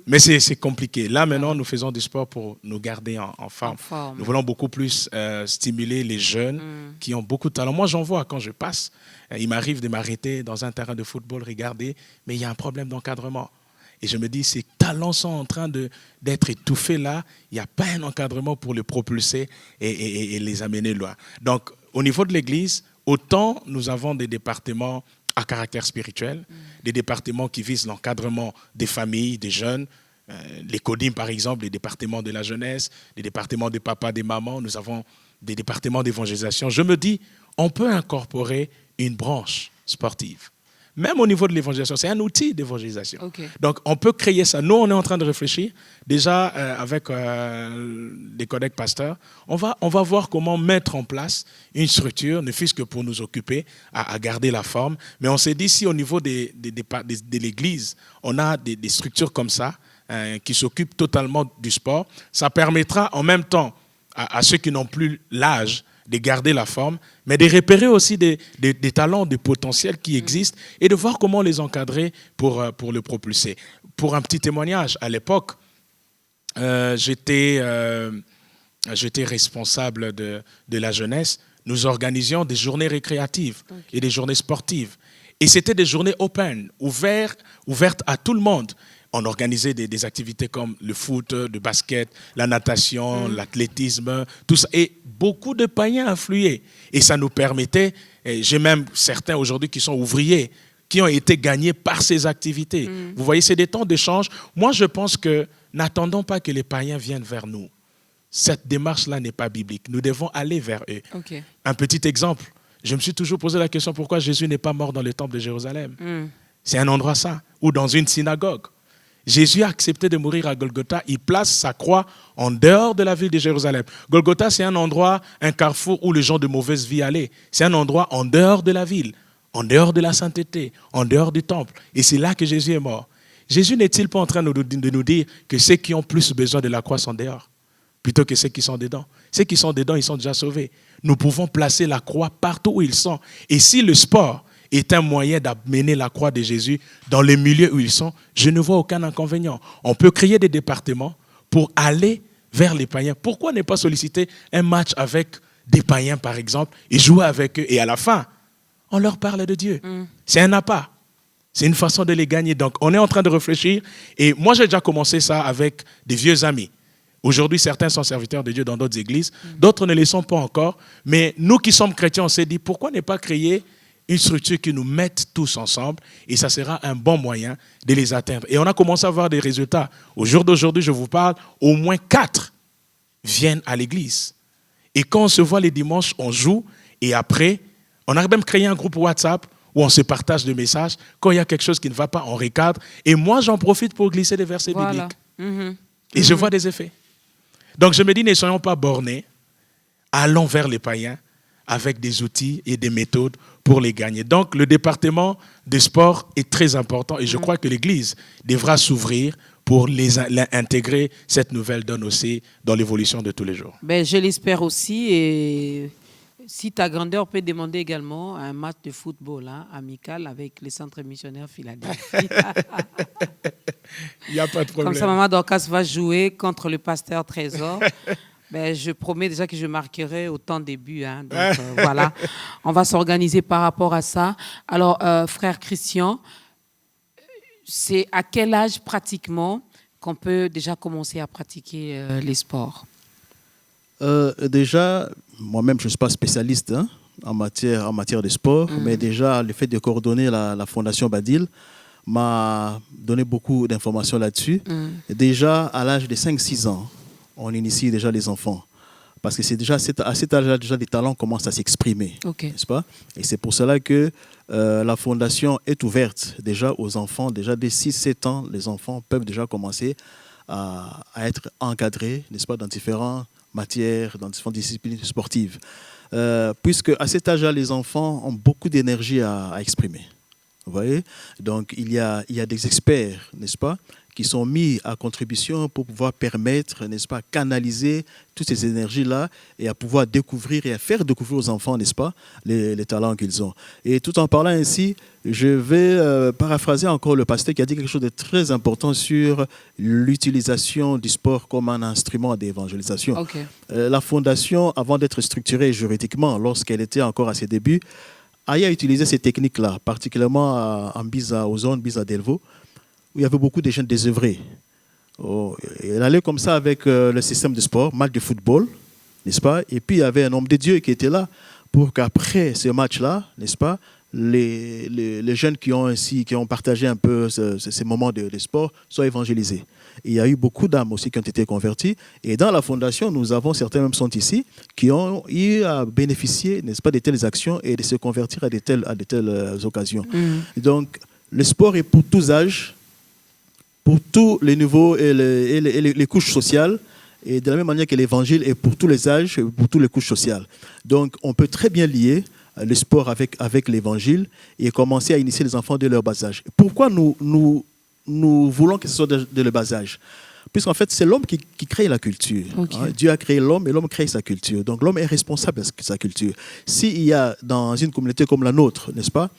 Mais c'est compliqué. Là, maintenant, nous faisons du sport pour nous garder en forme. Nous voulons beaucoup plus stimuler les jeunes qui ont beaucoup de talent. Moi, j'en vois quand je passe. Il m'arrive de m'arrêter dans un terrain de football, regarder, mais il y a un problème d'encadrement. Et je me dis, ces talents sont en train d'être étouffés là. Il n'y a pas un encadrement pour les propulser et les amener loin. Donc, au niveau de l'Église, autant nous avons des départements à caractère spirituel, des départements qui visent l'encadrement des familles, des jeunes, les CODIM par exemple, les départements de la jeunesse, les départements des papas, des mamans, nous avons des départements d'évangélisation. Je me dis, on peut incorporer une branche sportive. Même au niveau de l'évangélisation, c'est un outil d'évangélisation. Okay. Donc, on peut créer ça. Nous, on est en train de réfléchir. Déjà, avec les collègues pasteurs, on va voir comment mettre en place une structure, ne fût-ce que pour nous occuper, à garder la forme. Mais on s'est dit, si au niveau de l'Église, on a des structures comme ça, qui s'occupent totalement du sport, ça permettra en même temps à ceux qui n'ont plus l'âge de garder la forme, mais de repérer aussi des talents, des potentiels qui existent et de voir comment les encadrer pour le propulser. Pour un petit témoignage, à l'époque, j'étais responsable de la jeunesse. nous organisions des journées récréatives et des journées sportives. Et c'était des journées open, ouvertes à tout le monde. On organisait des activités comme le foot, le basket, la natation, l'athlétisme, tout ça. Et beaucoup de païens affluaient. Et ça nous permettait, j'ai même certains aujourd'hui qui sont ouvriers, qui ont été gagnés par ces activités. Vous voyez, c'est des temps d'échange. Moi, je pense que n'attendons pas que les païens viennent vers nous. Cette démarche-là n'est pas biblique. Nous devons aller vers eux. Ok. Un petit exemple. Je me suis toujours posé la question pourquoi Jésus n'est pas mort dans le temple de Jérusalem. C'est un endroit saint, ou dans une synagogue. Jésus a accepté de mourir à Golgotha. Il place sa croix en dehors de la ville de Jérusalem. Golgotha, c'est un endroit, un carrefour où les gens de mauvaise vie allaient. C'est un endroit en dehors de la ville, en dehors de la sainteté, en dehors du temple. Et c'est là que Jésus est mort. Jésus n'est-il pas en train de nous dire que ceux qui ont plus besoin de la croix sont dehors, plutôt que ceux qui sont dedans? Ceux qui sont dedans, ils sont déjà sauvés. Nous pouvons placer la croix partout où ils sont. Et si le sport est un moyen d'amener la croix de Jésus dans les milieux où ils sont, je ne vois aucun inconvénient. On peut créer des départements pour aller vers les païens. Pourquoi ne pas solliciter un match avec des païens, par exemple, et jouer avec eux? Et à la fin, on leur parle de Dieu. C'est un appât. C'est une façon de les gagner. Donc, on est en train de réfléchir. Et moi, j'ai déjà commencé ça avec des vieux amis. Aujourd'hui, certains sont serviteurs de Dieu dans d'autres églises. D'autres ne le sont pas encore. Mais nous qui sommes chrétiens, on s'est dit, pourquoi ne pas créer une structure qui nous mette tous ensemble? Et ça sera un bon moyen de les atteindre. Et on a commencé à avoir des résultats. Au jour d'aujourd'hui, je vous parle, au moins 4 viennent à l'église. Et quand on se voit les dimanches, on joue. Et après, on a même créé un groupe WhatsApp où on se partage des messages. Quand il y a quelque chose qui ne va pas, on recadre. Et moi, j'en profite pour glisser des versets bibliques. Et je vois des effets. Donc, je me dis, ne soyons pas bornés. Allons vers les païens avec des outils et des méthodes pour les gagner. Donc, le département des sports est très important. Et je crois que l'Église devra s'ouvrir pour intégrer cette nouvelle donne aussi dans l'évolution de tous les jours. Ben, je l'espère aussi. Et si ta grandeur peut demander également un match de football amical avec les centres missionnaires Philadelphie. Il n'y a pas de problème. Comme ça, Maman Dorcas va jouer contre le pasteur Trésor. Ben, je promets déjà que je marquerai autant des buts. Donc, voilà, on va s'organiser par rapport à ça. Alors, frère Christian, c'est à quel âge pratiquement qu'on peut déjà commencer à pratiquer les sports? Déjà, moi-même, je ne suis pas spécialiste en matière de sport, mais déjà, le fait de coordonner la Fondation Badil m'a donné beaucoup d'informations là-dessus. Déjà, à l'âge de 5-6 ans, on initie déjà les enfants. Parce que c'est déjà à cet âge-là, déjà, les talents commencent à s'exprimer. N'est-ce pas? Et c'est pour cela que la Fondation est ouverte déjà aux enfants. Déjà, dès 6-7 ans, les enfants peuvent déjà commencer à être encadrés, n'est-ce pas, dans différentes matières, dans différentes disciplines sportives. Puisque à cet âge-là, les enfants ont beaucoup d'énergie à exprimer. Vous voyez? Donc, il y a des experts, n'est-ce pas, qui sont mis à contribution pour pouvoir permettre, n'est-ce pas, canaliser toutes ces énergies-là et à pouvoir découvrir et à faire découvrir aux enfants, n'est-ce pas, les talents qu'ils ont. Et tout en parlant ainsi, je vais paraphraser encore le pasteur qui a dit quelque chose de très important sur l'utilisation du sport comme un instrument d'évangélisation. La Fondation, avant d'être structurée juridiquement, lorsqu'elle était encore à ses débuts, a utilisé ces techniques-là, particulièrement aux zones Biza Delvaux, où il y avait beaucoup de jeunes désœuvrés. Elle allait comme ça avec le système de sport, match de football, n'est-ce pas? Et puis il y avait un homme de Dieu qui était là pour qu'après ce match-là, n'est-ce pas, les jeunes qui ont partagé un peu ces moments de sport soient évangélisés. Et il y a eu beaucoup d'âmes aussi qui ont été converties. Et dans la Fondation, nous avons, certains même sont ici, qui ont eu à bénéficier, n'est-ce pas, de telles actions et de se convertir à de telles occasions. Donc, le sport est pour tous âges, pour tous les niveaux et les couches sociales, et de la même manière que l'évangile est pour tous les âges et pour toutes les couches sociales. Donc, on peut très bien lier le sport avec l'évangile et commencer à initier les enfants de leur bas âge. Pourquoi nous voulons que ce soit de leur bas âge? Puisqu'en fait, c'est l'homme qui crée la culture. Ok. Dieu a créé l'homme et l'homme crée sa culture. Donc l'homme est responsable de sa culture. S'il y a dans une communauté comme la nôtre, n'est-ce pas,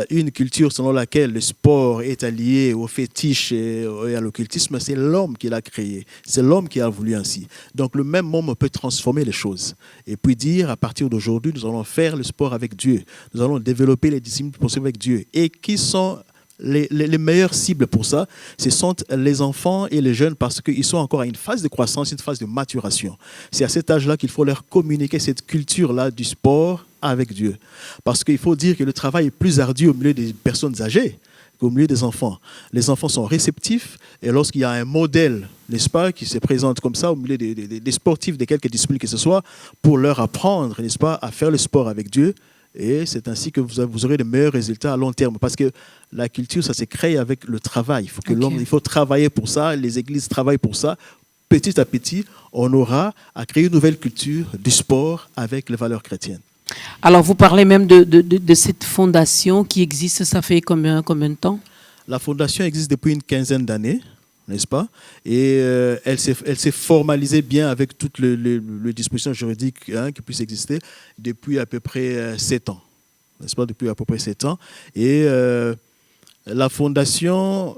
une culture selon laquelle le sport est allié au fétiche et à l'occultisme, c'est l'homme qui l'a créé. C'est l'homme qui a voulu ainsi. Donc le même homme peut transformer les choses. Et puis dire, à partir d'aujourd'hui, nous allons faire le sport avec Dieu. Nous allons développer les disciplines possibles avec Dieu. Et qui sont les meilleures cibles pour ça, ce sont les enfants et les jeunes parce qu'ils sont encore à une phase de croissance, une phase de maturation. C'est à cet âge-là qu'il faut leur communiquer cette culture-là du sport avec Dieu. Parce qu'il faut dire que le travail est plus ardu au milieu des personnes âgées qu'au milieu des enfants. Les enfants sont réceptifs et lorsqu'il y a un modèle, n'est-ce pas, qui se présente comme ça au milieu des sportifs de quelque discipline que ce soit, pour leur apprendre, n'est-ce pas, à faire le sport avec Dieu. Et c'est ainsi que vous aurez de meilleurs résultats à long terme. Parce que la culture, ça se crée avec le travail. Il faut travailler pour ça. Les églises travaillent pour ça. Petit à petit, on aura à créer une nouvelle culture du sport avec les valeurs chrétiennes. Alors, vous parlez même de cette fondation qui existe, ça fait combien de temps? La fondation existe depuis une quinzaine d'années, n'est-ce pas? Et elle s'est formalisée bien avec toutes les dispositions juridiques qui puissent exister depuis à peu près 7 ans, n'est-ce pas? Depuis à peu près 7 ans. Et la fondation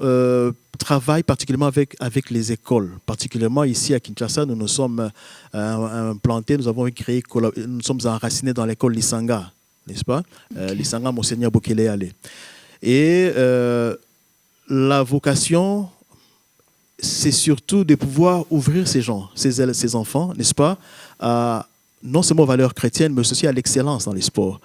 travaille particulièrement avec les écoles. Particulièrement ici à Kinshasa, nous nous sommes implantés, nous sommes enracinés dans l'école Lisanga, n'est-ce pas? Lisanga, Monseigneur Bokele Allé. Et la vocation, c'est surtout de pouvoir ouvrir ces gens, ces enfants, n'est-ce pas, à non seulement aux valeurs chrétiennes, mais aussi à l'excellence dans les sports.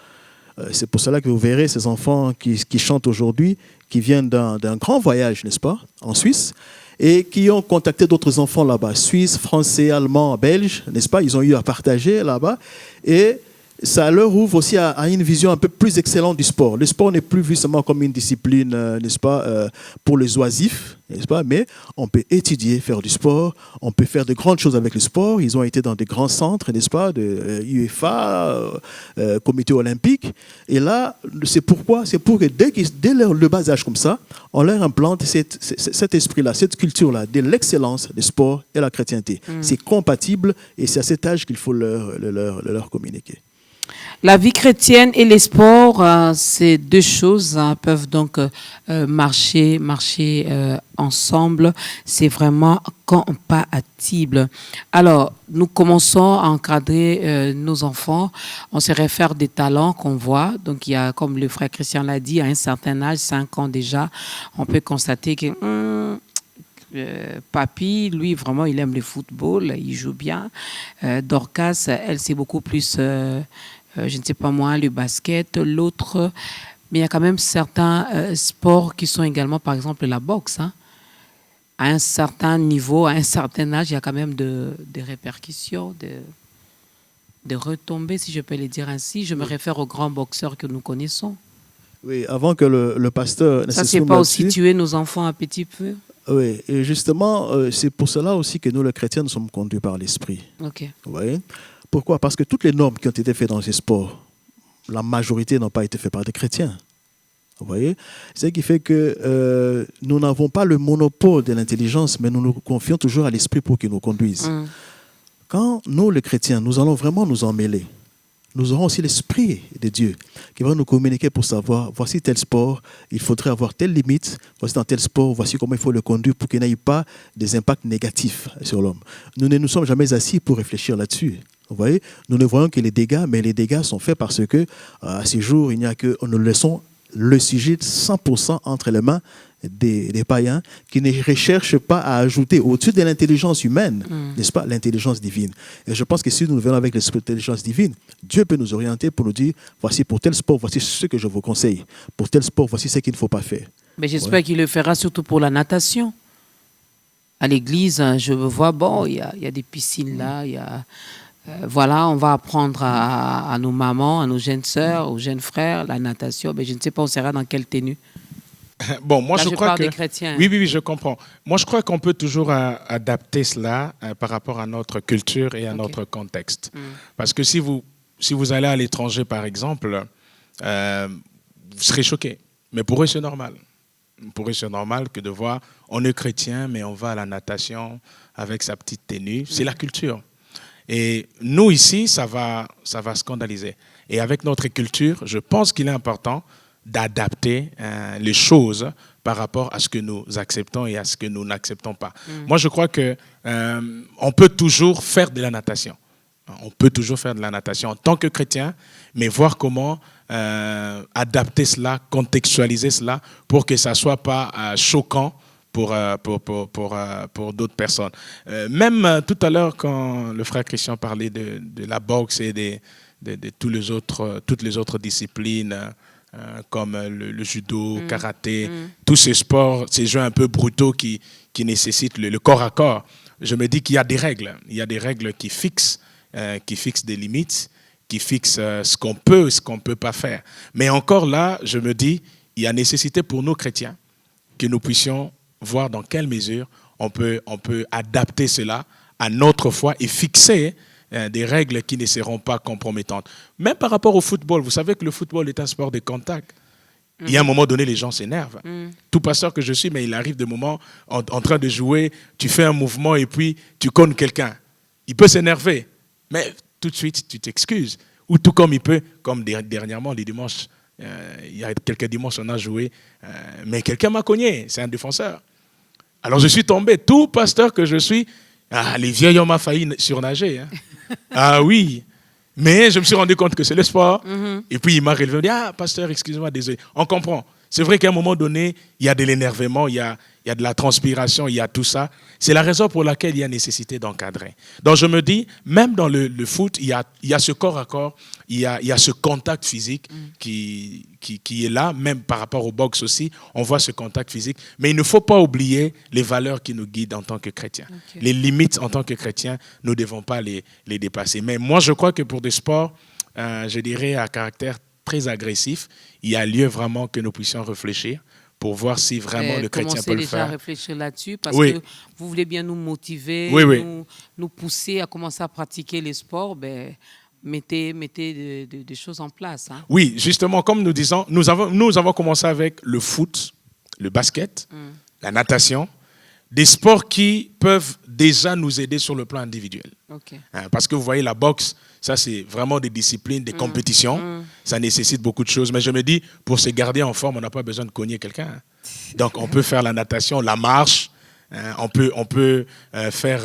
C'est pour cela que vous verrez ces enfants qui chantent aujourd'hui, qui viennent d'un grand voyage, n'est-ce pas, en Suisse, et qui ont contacté d'autres enfants là-bas, Suisses, Français, Allemands, Belges, n'est-ce pas, ils ont eu à partager là-bas, et ça leur ouvre aussi à une vision un peu plus excellente du sport. Le sport n'est plus vu seulement comme une discipline, n'est-ce pas, pour les oisifs, n'est-ce pas, mais on peut étudier, faire du sport, on peut faire de grandes choses avec le sport. Ils ont été dans des grands centres, n'est-ce pas, de UEFA, comité olympique. Et là, c'est pour que dès le bas âge comme ça, on leur implante cet esprit-là, cette culture-là, de l'excellence du sport et la chrétienté. C'est compatible et c'est à cet âge qu'il faut leur communiquer. La vie chrétienne et les sports, ces deux choses peuvent donc marcher ensemble. C'est vraiment compatible. Alors, nous commençons à encadrer nos enfants. On se réfère des talents qu'on voit. Donc, il y a, comme le frère Christian l'a dit, à un certain âge, 5 ans déjà, on peut constater que papy, lui, vraiment, il aime le football, il joue bien. Dorcas, elle, c'est beaucoup plus... je ne sais pas moi, le basket, l'autre. Mais il y a quand même certains sports qui sont également, par exemple, la boxe. Hein. À un certain niveau, à un certain âge, il y a quand même des répercussions, de retombées, si je peux le dire ainsi. Je me réfère aux grands boxeurs que nous connaissons. Oui, avant que le pasteur... Ça, c'est pas aussi tuer nos enfants un petit peu? Oui, et justement, c'est pour cela aussi que nous, les chrétiens, nous sommes conduits par l'Esprit. Ok. Vous voyez ? Pourquoi? Parce que toutes les normes qui ont été faites dans ces sports, la majorité n'ont pas été faites par des chrétiens. Vous voyez? Ce qui fait que nous n'avons pas le monopole de l'intelligence, mais nous nous confions toujours à l'Esprit pour qu'il nous conduise. Quand nous, les chrétiens, nous allons vraiment nous en mêler, nous aurons aussi l'Esprit de Dieu qui va nous communiquer pour savoir, voici tel sport, il faudrait avoir telle limite, voici dans tel sport, voici comment il faut le conduire pour qu'il n'ait pas des impacts négatifs sur l'homme. Nous ne nous sommes jamais assis pour réfléchir là-dessus. Vous voyez, nous ne voyons que les dégâts, mais les dégâts sont faits parce que à ce jour, il n'y a que nous laissons le sujet 100% entre les mains des païens qui ne recherchent pas à ajouter au-dessus de l'intelligence humaine, n'est-ce pas, l'intelligence divine. Et je pense que si nous venons avec l'intelligence divine, Dieu peut nous orienter pour nous dire, voici pour tel sport, voici ce que je vous conseille. Pour tel sport, voici ce qu'il ne faut pas faire. Mais j'espère qu'il le fera surtout pour la natation. À l'église, je vois, bon, il y a des piscines là, il y a... voilà, on va apprendre à nos mamans, à nos jeunes sœurs, aux jeunes frères, la natation. Mais je ne sais pas, on sera dans quelle tenue. Bon, moi, là, je crois parle que... des chrétiens. Oui, je comprends. Moi, je crois qu'on peut toujours adapter cela par rapport à notre culture et à notre contexte. Parce que si vous allez à l'étranger, par exemple, vous serez choqués. Mais pour eux, c'est normal. pour eux, c'est normal que de voir, on est chrétien, mais on va à la natation avec sa petite tenue. C'est la culture. Et nous, ici, ça va scandaliser. Et avec notre culture, je pense qu'il est important d'adapter les choses par rapport à ce que nous acceptons et à ce que nous n'acceptons pas. Moi, je crois que on peut toujours faire de la natation. On peut toujours faire de la natation en tant que chrétien, mais voir comment adapter cela, contextualiser cela pour que ça ne soit pas choquant pour d'autres personnes. Même tout à l'heure, quand le frère Christian parlait de la boxe et de toutes les autres disciplines, comme le judo, karaté, tous ces sports, ces jeux un peu brutaux qui nécessitent le corps à corps, je me dis qu'il y a des règles. Il y a des règles qui fixent des limites, qui fixent ce qu'on peut et ce qu'on ne peut pas faire. Mais encore là, je me dis, il y a nécessité pour nous chrétiens que nous puissions voir dans quelle mesure on peut adapter cela à notre foi et fixer des règles qui ne seront pas compromettantes. Même par rapport au football, vous savez que le football est un sport de contact. Il y a un moment donné, les gens s'énervent. Tout pasteur que je suis, mais il arrive des moments, en train de jouer, tu fais un mouvement et puis tu cognes quelqu'un. Il peut s'énerver, mais tout de suite, tu t'excuses. Ou tout comme il peut, comme dernièrement, les dimanches, il y a quelques dimanches, on a joué, mais quelqu'un m'a cogné, c'est un défenseur. Alors je suis tombé, tout pasteur que je suis, les vieils hommes ont failli surnager. Hein. Ah oui, mais je me suis rendu compte que c'est le sport. Et puis il m'a relevé, il dit, pasteur, excusez-moi, désolé. On comprend. C'est vrai qu'à un moment donné, il y a de l'énervement, il y a de la transpiration, il y a tout ça. C'est la raison pour laquelle il y a nécessité d'encadrer. Donc je me dis, même dans le foot, il y a ce corps à corps, il y a ce contact physique qui est là, même par rapport au boxe aussi, on voit ce contact physique. Mais il ne faut pas oublier les valeurs qui nous guident en tant que chrétiens. Okay. Les limites en tant que chrétiens, nous ne devons pas les dépasser. Mais moi, je crois que pour des sports, je dirais à caractère très agressif, il y a lieu vraiment que nous puissions réfléchir pour voir si vraiment le chrétien peut le faire. Commencez déjà à réfléchir là-dessus parce oui. que vous voulez bien nous motiver, nous pousser à commencer à pratiquer les sports. Mettez des choses en place. Hein. Oui, justement, comme nous disons, nous avons commencé avec le foot, le basket, la natation, des sports qui peuvent déjà nous aider sur le plan individuel. Okay. Parce que vous voyez, la boxe, ça c'est vraiment des disciplines, des compétitions. Ça nécessite beaucoup de choses. Mais je me dis, pour se garder en forme, on n'a pas besoin de cogner quelqu'un. Donc on peut faire la natation, la marche. On peut faire,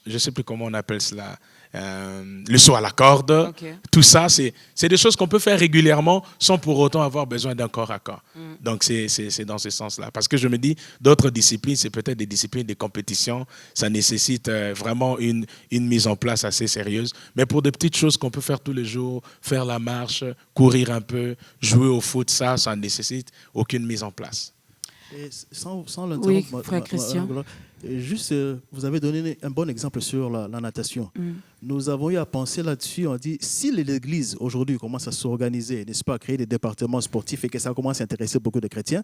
je ne sais plus comment on appelle cela, le saut à la corde. Okay. Tout ça, c'est des choses qu'on peut faire régulièrement sans pour autant avoir besoin d'un corps à corps. Donc c'est dans ce sens-là. Parce que je me dis, d'autres disciplines, c'est peut-être des disciplines de compétition. Ça nécessite vraiment une mise en place assez sérieuse. Mais pour des petites choses qu'on peut faire tous les jours, faire la marche, courir un peu, jouer au foot, ça ne nécessite aucune mise en place. Et sans l'interrompre, oui, frère Christian. Juste, vous avez donné un bon exemple sur la natation. Nous avons eu à penser là-dessus. On dit, si l'Église aujourd'hui commence à s'organiser, n'est-ce pas, à créer des départements sportifs et que ça commence à intéresser beaucoup de chrétiens,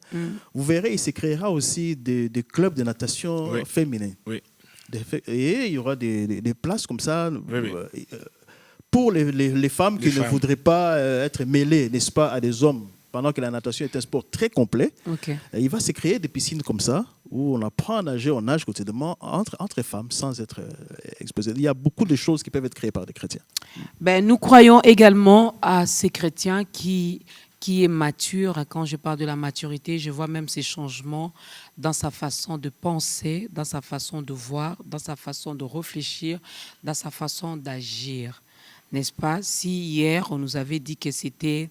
vous verrez, il se créera aussi des clubs de natation féminins. Oui. Et il y aura des places comme ça pour les femmes qui ne voudraient pas être mêlées, n'est-ce pas, à des hommes. Pendant que la natation est un sport très complet, il va se créer des piscines comme ça, où on apprend à nager, on nage quotidiennement entre femmes sans être exposé. Il y a beaucoup de choses qui peuvent être créées par des chrétiens. Nous croyons également à ces chrétiens qui est mature. Quand je parle de la maturité, je vois même ces changements dans sa façon de penser, dans sa façon de voir, dans sa façon de réfléchir, dans sa façon d'agir. N'est-ce pas? Si hier, on nous avait dit que c'était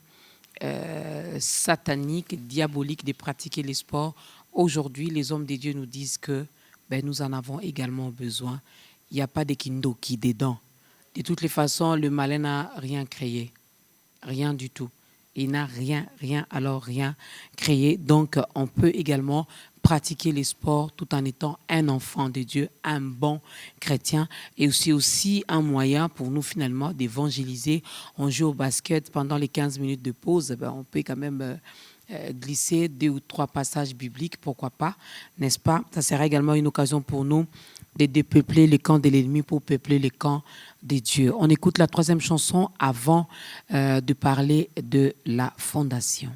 satanique, diabolique de pratiquer les sports. Aujourd'hui, les hommes de Dieu nous disent que nous en avons également besoin. Il n'y a pas de kindoki dedans. De toutes les façons, le malin n'a rien créé. Rien du tout. Il n'a rien créé. Donc, on peut également pratiquer les sports tout en étant un enfant de Dieu, un bon chrétien, et aussi un moyen pour nous finalement d'évangéliser. On joue au basket pendant les 15 minutes de pause, on peut quand même glisser 2 ou 3 passages bibliques, pourquoi pas, n'est-ce pas? Ça sera également une occasion pour nous de dépeupler les camps de l'ennemi pour peupler les camps de Dieu. On écoute la 3e chanson avant de parler de la fondation.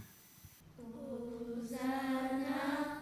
Hosanna,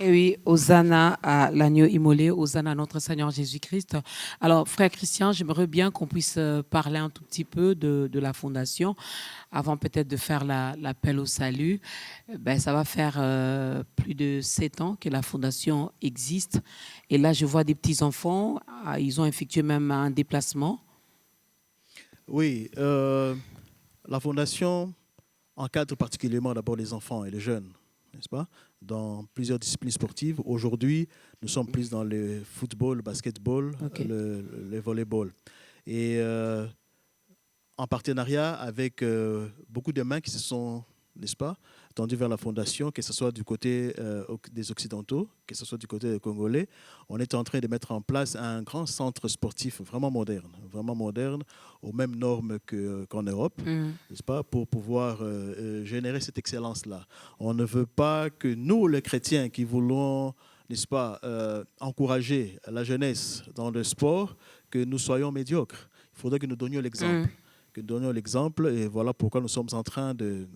Et oui, Hosanna à l'agneau immolé, Hosanna à notre Seigneur Jésus-Christ. Alors, frère Christian, j'aimerais bien qu'on puisse parler un tout petit peu de la fondation, avant peut-être de faire l'appel au salut. Ça va faire plus de 7 ans que la fondation existe. Et là, je vois des petits-enfants, ils ont effectué même un déplacement. Oui, la fondation encadre particulièrement d'abord les enfants et les jeunes, n'est-ce pas, dans plusieurs disciplines sportives. Aujourd'hui, nous sommes plus dans le football, le basketball, le volleyball. Et en partenariat avec beaucoup de mains qui se sont, n'est-ce pas, tendues vers la fondation, que ce soit du côté des Occidentaux, que ce soit du côté des Congolais, on est en train de mettre en place un grand centre sportif vraiment moderne, aux mêmes normes qu'en Europe, n'est-ce pas, pour pouvoir générer cette excellence-là. On ne veut pas que nous, les chrétiens, qui voulons, n'est-ce pas, encourager la jeunesse dans le sport, que nous soyons médiocres. Il faudrait que nous donnions l'exemple. Et voilà pourquoi nous sommes en train de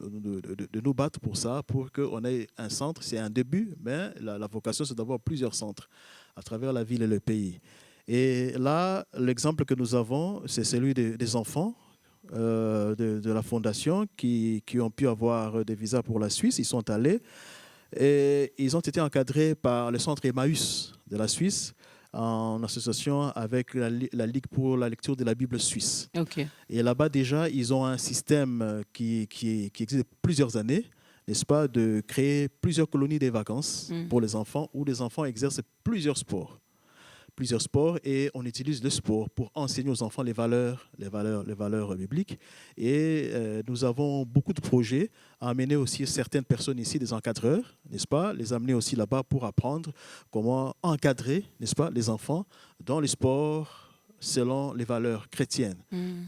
nous battre pour ça, pour qu'on ait un centre. C'est un début, mais la vocation, c'est d'avoir plusieurs centres à travers la ville et le pays. Et là, l'exemple que nous avons, c'est celui des enfants de la fondation qui ont pu avoir des visas pour la Suisse. Ils sont allés et ils ont été encadrés par le centre Emmaüs de la Suisse, en association avec la Ligue pour la lecture de la Bible suisse. Okay. Et là-bas, déjà, ils ont un système qui existe depuis plusieurs années, n'est-ce pas, de créer plusieurs colonies de vacances pour les enfants, où les enfants exercent plusieurs sports, et on utilise le sport pour enseigner aux enfants les valeurs bibliques. Et nous avons beaucoup de projets à amener aussi certaines personnes ici, des encadreurs, n'est-ce pas, les amener aussi là-bas pour apprendre comment encadrer, n'est-ce pas, les enfants dans le sport selon les valeurs chrétiennes,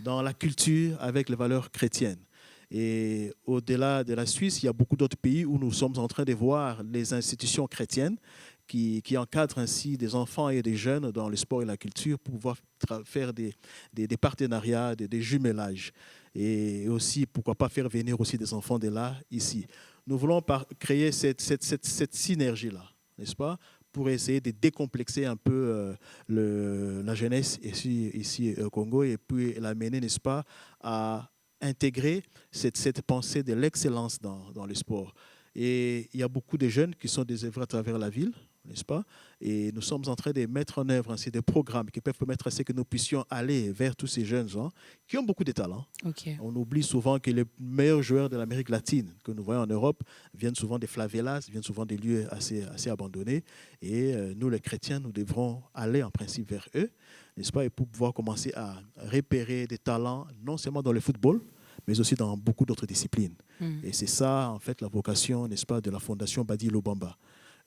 dans la culture avec les valeurs chrétiennes. Et au-delà de la Suisse, il y a beaucoup d'autres pays où nous sommes en train de voir les institutions chrétiennes qui encadrent ainsi des enfants et des jeunes dans le sport et la culture pour pouvoir faire des partenariats, des jumelages. Et aussi, pourquoi pas faire venir aussi des enfants de là, ici. Nous voulons créer cette synergie-là, n'est-ce pas, pour essayer de décomplexer un peu la jeunesse ici au Congo et puis l'amener, n'est-ce pas, à intégrer cette pensée de l'excellence dans le sport. Et il y a beaucoup de jeunes qui sont désœuvrés à travers la ville, n'est-ce pas? Et nous sommes en train de mettre en œuvre ainsi des programmes qui peuvent permettre à ce que nous puissions aller vers tous ces jeunes gens qui ont beaucoup de talent. Okay. On oublie souvent que les meilleurs joueurs de l'Amérique latine que nous voyons en Europe viennent souvent des favelas, viennent souvent des lieux assez abandonnés. Et nous, les chrétiens, nous devrons aller en principe vers eux, n'est-ce pas? Et pour pouvoir commencer à repérer des talents, non seulement dans le football, mais aussi dans beaucoup d'autres disciplines. Et c'est ça, en fait, la vocation, n'est-ce pas, de la Fondation Badi Lubamba.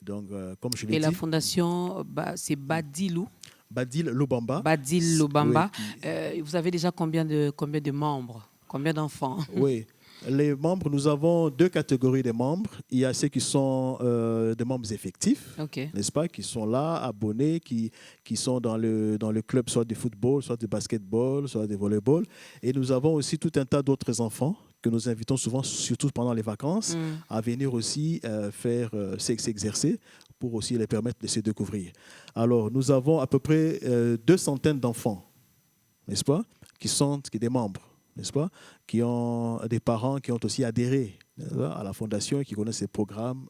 Donc, comme je l'ai dit... Et la fondation, c'est Badilou. Badil Lubamba. Badil Lubamba. Oui. Vous avez déjà combien de membres? Combien d'enfants? Oui. Les membres, nous avons 2 catégories de membres. Il y a ceux qui sont des membres effectifs, n'est-ce pas, qui sont là, abonnés, qui sont dans le club, soit de football, soit de basketball, soit de volleyball. Et nous avons aussi tout un tas d'autres enfants que nous invitons souvent, surtout pendant les vacances, à venir aussi s'exercer pour aussi les permettre de se découvrir. Alors, nous avons à peu près 200 d'enfants, n'est-ce pas, qui sont des membres, n'est-ce pas, qui ont des parents qui ont aussi adhéré à la fondation et qui connaissent ces programmes.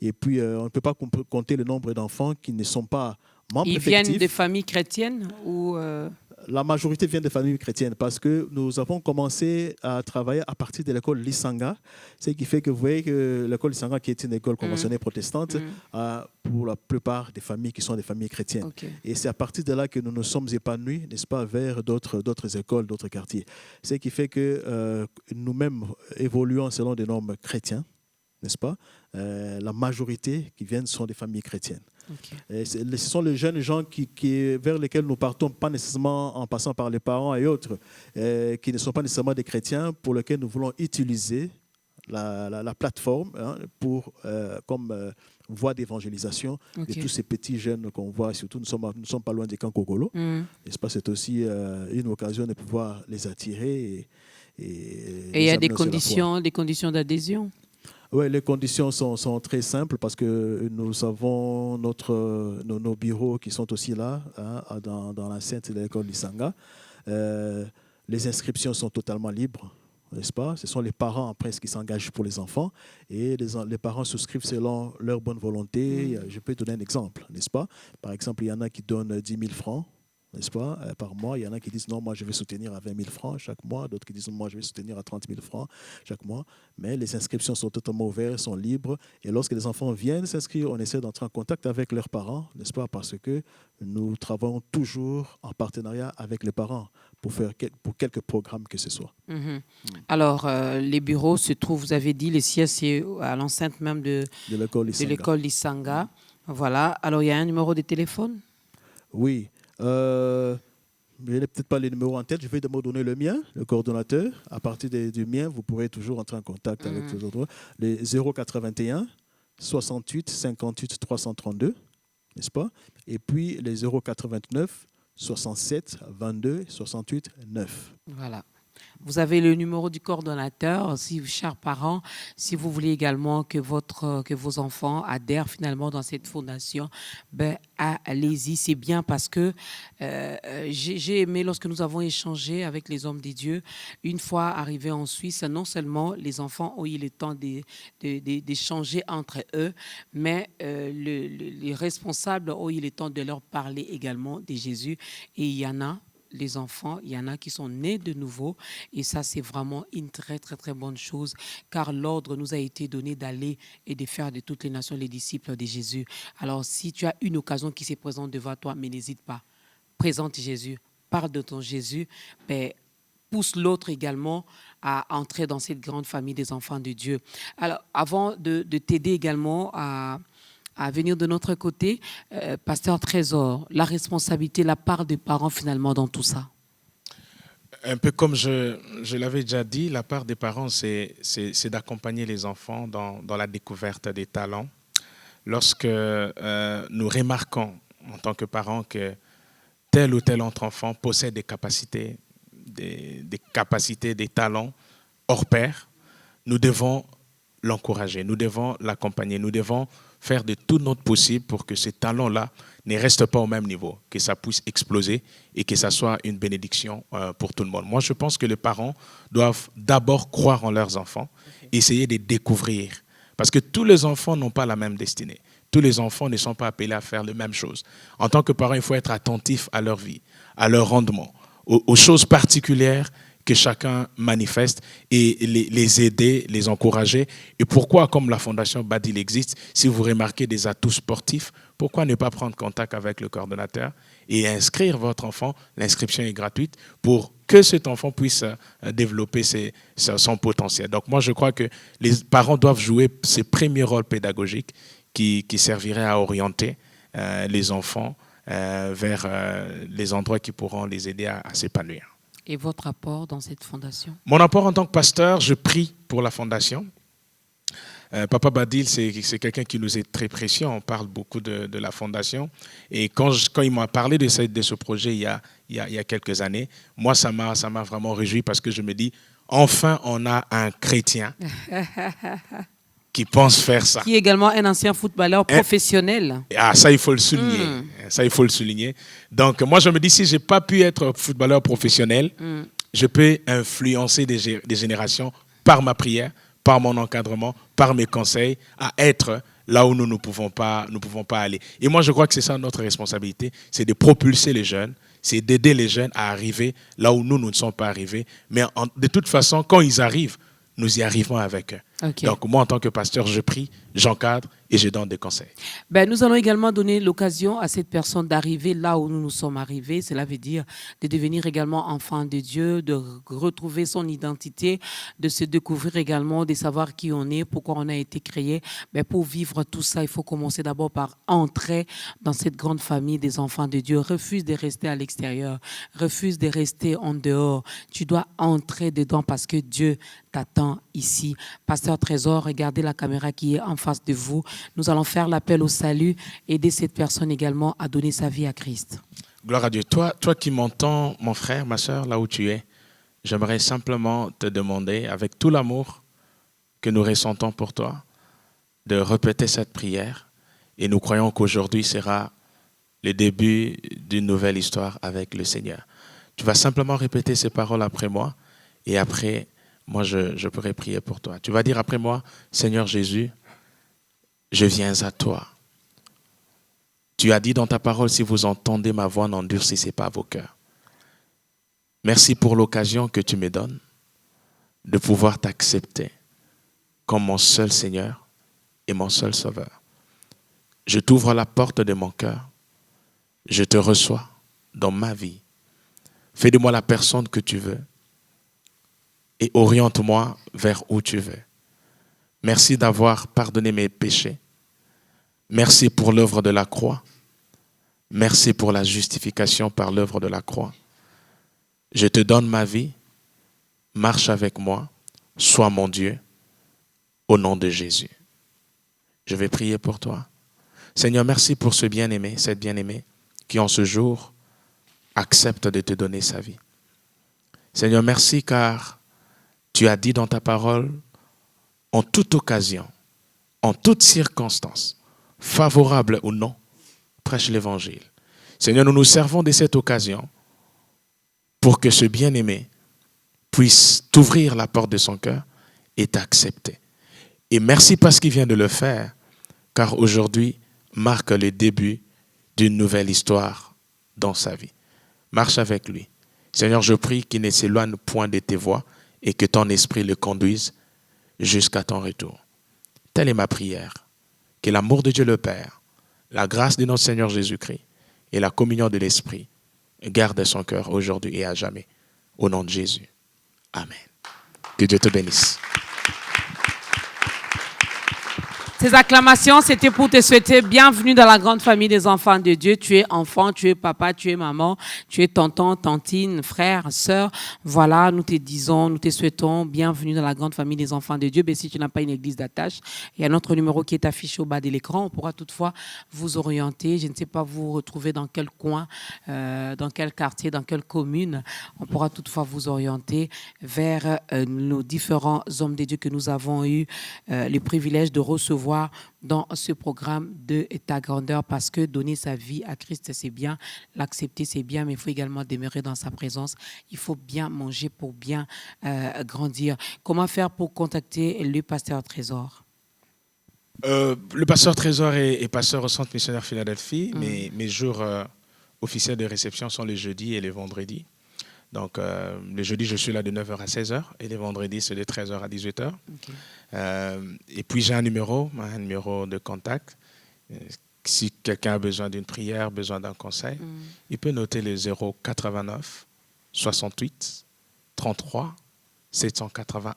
Et puis, on ne peut pas compter le nombre d'enfants qui ne sont pas membres effectifs. Ils viennent de familles chrétiennes ou La majorité vient de familles chrétiennes parce que nous avons commencé à travailler à partir de l'école Lisanga, ce qui fait que vous voyez que l'école Lisanga, qui est une école conventionnée protestante, a pour la plupart des familles qui sont des familles chrétiennes. Et c'est à partir de là que nous nous sommes épanouis, n'est-ce pas, vers d'autres écoles, d'autres quartiers. Ce qui fait que nous-mêmes évoluons selon des normes chrétiennes, n'est-ce pas? La majorité qui viennent sont des familles chrétiennes. Ce sont les jeunes gens vers lesquels nous partons, pas nécessairement en passant par les parents et autres, qui ne sont pas nécessairement des chrétiens, pour lesquels nous voulons utiliser la plateforme comme voie d'évangélisation de tous ces petits jeunes qu'on voit. Surtout, nous sommes pas loin des camps Kogolo. N'est-ce pas? C'est aussi une occasion de pouvoir les attirer. Et il y a des conditions d'adhésion? Ouais, les conditions sont très simples parce que nous avons nos bureaux qui sont aussi là, hein, dans l'enceinte de l'école d'Isanga. Les inscriptions sont totalement libres, n'est-ce pas? Ce sont les parents après qui s'engagent pour les enfants et les parents souscrivent selon leur bonne volonté. Je peux donner un exemple, n'est-ce pas? Par exemple, il y en a qui donnent 10 000 francs. N'est-ce pas, par mois. Il y en a qui disent non, moi je vais soutenir à 20 000 francs chaque mois, d'autres qui disent moi je vais soutenir à 30 000 francs chaque mois. Mais les inscriptions sont totalement ouvertes, sont libres. Et lorsque les enfants viennent s'inscrire, on essaie d'entrer en contact avec leurs parents, n'est-ce pas, parce que nous travaillons toujours en partenariat avec les parents pour quelques programmes que ce soit. Alors, les bureaux se trouvent, vous avez dit, les sièges, c'est à l'enceinte même de l'école d'Isanga. Voilà. Alors, il y a un numéro de téléphone? Oui. Je n'ai peut-être pas les numéros en tête. Je vais d'abord donner le mien, le coordonnateur. À partir du mien, vous pourrez toujours entrer en contact avec les autres. Les 081 68 58 332, n'est-ce pas? Et puis les 089 67 22 68 9. Voilà. Vous avez le numéro du coordonnateur. Si, chers parents, si vous voulez également que vos enfants adhèrent finalement dans cette fondation, ben, allez-y. C'est bien parce que j'ai aimé lorsque nous avons échangé avec les hommes des dieux. Une fois arrivés en Suisse, non seulement les enfants ont eu le temps d'échanger entre eux, mais les responsables ont eu le temps de leur parler également de Jésus. Et il y en a, les enfants, il y en a qui sont nés de nouveau et ça, c'est vraiment une très, très, très bonne chose car l'ordre nous a été donné d'aller et de faire de toutes les nations les disciples de Jésus. Alors, si tu as une occasion qui se présente devant toi, mais n'hésite pas, présente Jésus, parle de ton Jésus, ben, pousse l'autre également à entrer dans cette grande famille des enfants de Dieu. Alors, avant de t'aider également à venir de notre côté, Pasteur Trésor, la responsabilité, la part des parents finalement dans tout ça. Un peu comme je l'avais déjà dit, la part des parents, c'est d'accompagner les enfants dans la découverte des talents. Lorsque nous remarquons en tant que parents que tel ou tel autre enfant possède des capacités, des talents hors pair, nous devons l'encourager, nous devons l'accompagner, nous devons faire de tout notre possible pour que ces talents-là ne restent pas au même niveau, que ça puisse exploser et que ça soit une bénédiction pour tout le monde. Moi, je pense que les parents doivent d'abord croire en leurs enfants, essayer de découvrir. Parce que tous les enfants n'ont pas la même destinée. Tous les enfants ne sont pas appelés à faire les mêmes choses. En tant que parent, il faut être attentif à leur vie, à leur rendement, aux choses particulières que chacun manifeste et les aider, les encourager. Et pourquoi, comme la Fondation Badil existe, si vous remarquez des atouts sportifs, pourquoi ne pas prendre contact avec le coordonnateur et inscrire votre enfant? L'inscription est gratuite pour que cet enfant puisse développer son potentiel. Donc moi, je crois que les parents doivent jouer ces premiers rôles pédagogiques qui serviraient à orienter les enfants vers les endroits qui pourront les aider à s'épanouir. Et votre apport dans cette fondation? Mon apport en tant que pasteur, je prie pour la fondation. Papa Badil, c'est quelqu'un qui nous est très précieux. On parle beaucoup de la fondation. Et quand il m'a parlé de ce projet il y a quelques années, moi, ça m'a vraiment réjoui parce que je me dis, enfin, on a un chrétien qui pense faire ça. Qui est également un ancien footballeur professionnel. Ah, ça, il faut le souligner. Ça, il faut le souligner. Donc, moi, je me dis, si je n'ai pas pu être footballeur professionnel, je peux influencer des générations par ma prière, par mon encadrement, par mes conseils, à être là où nous ne pouvons pas aller. Et moi, je crois que c'est ça notre responsabilité, c'est de propulser les jeunes, c'est d'aider les jeunes à arriver là où nous ne sommes pas arrivés. Mais de toute façon, quand ils arrivent, nous y arrivons avec eux. Okay. Donc moi, en tant que pasteur, je prie, j'encadre et je donne des conseils. Nous allons également donner l'occasion à cette personne d'arriver là où nous sommes arrivés. Cela veut dire de devenir également enfant de Dieu, de retrouver son identité, de se découvrir également, de savoir qui on est, pourquoi on a été créé. Pour vivre tout ça, il faut commencer d'abord par entrer dans cette grande famille des enfants de Dieu. Refuse de rester à l'extérieur, refuse de rester en dehors. Tu dois entrer dedans parce que Dieu t'attend ici. Pasteur Trésor, regardez la caméra qui est en face de vous. Nous allons faire l'appel au salut, aider cette personne également à donner sa vie à Christ. Gloire à Dieu. Toi qui m'entends, mon frère, ma soeur, là où tu es, j'aimerais simplement te demander, avec tout l'amour que nous ressentons pour toi, de répéter cette prière. Et nous croyons qu'aujourd'hui sera le début d'une nouvelle histoire avec le Seigneur. Tu vas simplement répéter ces paroles après moi et après, moi, je pourrai prier pour toi. Tu vas dire après moi, Seigneur Jésus, je viens à toi. Tu as dit dans ta parole, si vous entendez ma voix, n'endurcissez pas vos cœurs. Merci pour l'occasion que tu me donnes de pouvoir t'accepter comme mon seul Seigneur et mon seul Sauveur. Je t'ouvre la porte de mon cœur. Je te reçois dans ma vie. Fais de moi la personne que tu veux et oriente-moi vers où tu veux. Merci d'avoir pardonné mes péchés. Merci pour l'œuvre de la croix. Merci pour la justification par l'œuvre de la croix. Je te donne ma vie. Marche avec moi. Sois mon Dieu. Au nom de Jésus. Je vais prier pour toi. Seigneur, merci pour ce bien-aimé, cette bien-aimée qui en ce jour accepte de te donner sa vie. Seigneur, merci car tu as dit dans ta parole, en toute occasion, en toute circonstance, favorable ou non, prêche l'évangile. Seigneur, nous nous servons de cette occasion pour que ce bien-aimé puisse t'ouvrir la porte de son cœur et t'accepter. Et merci parce qu'il vient de le faire, car aujourd'hui marque le début d'une nouvelle histoire dans sa vie. Marche avec lui. Seigneur, je prie qu'il ne s'éloigne point de tes voies et que ton esprit le conduise jusqu'à ton retour. Telle est ma prière. Que l'amour de Dieu le Père, la grâce de notre Seigneur Jésus-Christ et la communion de l'Esprit garde son cœur aujourd'hui et à jamais. Au nom de Jésus. Amen. Que Dieu te bénisse. Ces acclamations, c'était pour te souhaiter bienvenue dans la grande famille des enfants de Dieu. Tu es enfant, tu es papa, tu es maman, tu es tonton, tantine, frère, sœur. Voilà, nous te disons, nous te souhaitons bienvenue dans la grande famille des enfants de Dieu. Mais si tu n'as pas une église d'attache, il y a notre numéro qui est affiché au bas de l'écran. On pourra toutefois vous orienter. Je ne sais pas vous retrouver dans quel coin, dans quel quartier, dans quelle commune. On pourra toutefois vous orienter vers nos différents hommes de Dieu que nous avons eu le privilège de recevoir dans ce programme de ta grandeur, parce que donner sa vie à Christ, c'est bien, l'accepter, c'est bien, mais il faut également demeurer dans sa présence. Il faut bien manger pour bien grandir. Comment faire pour contacter le pasteur Trésor? Le pasteur Trésor est pasteur au Centre missionnaire Philadelphie, mais mes jours officiels de réception sont les jeudis et les vendredis. Donc, le jeudi, je suis là de 9h à 16h et les vendredis, c'est de 13h à 18h. Okay. Et puis, j'ai un numéro de contact. Si quelqu'un a besoin d'une prière, besoin d'un conseil, il peut noter le 089 68 33 781.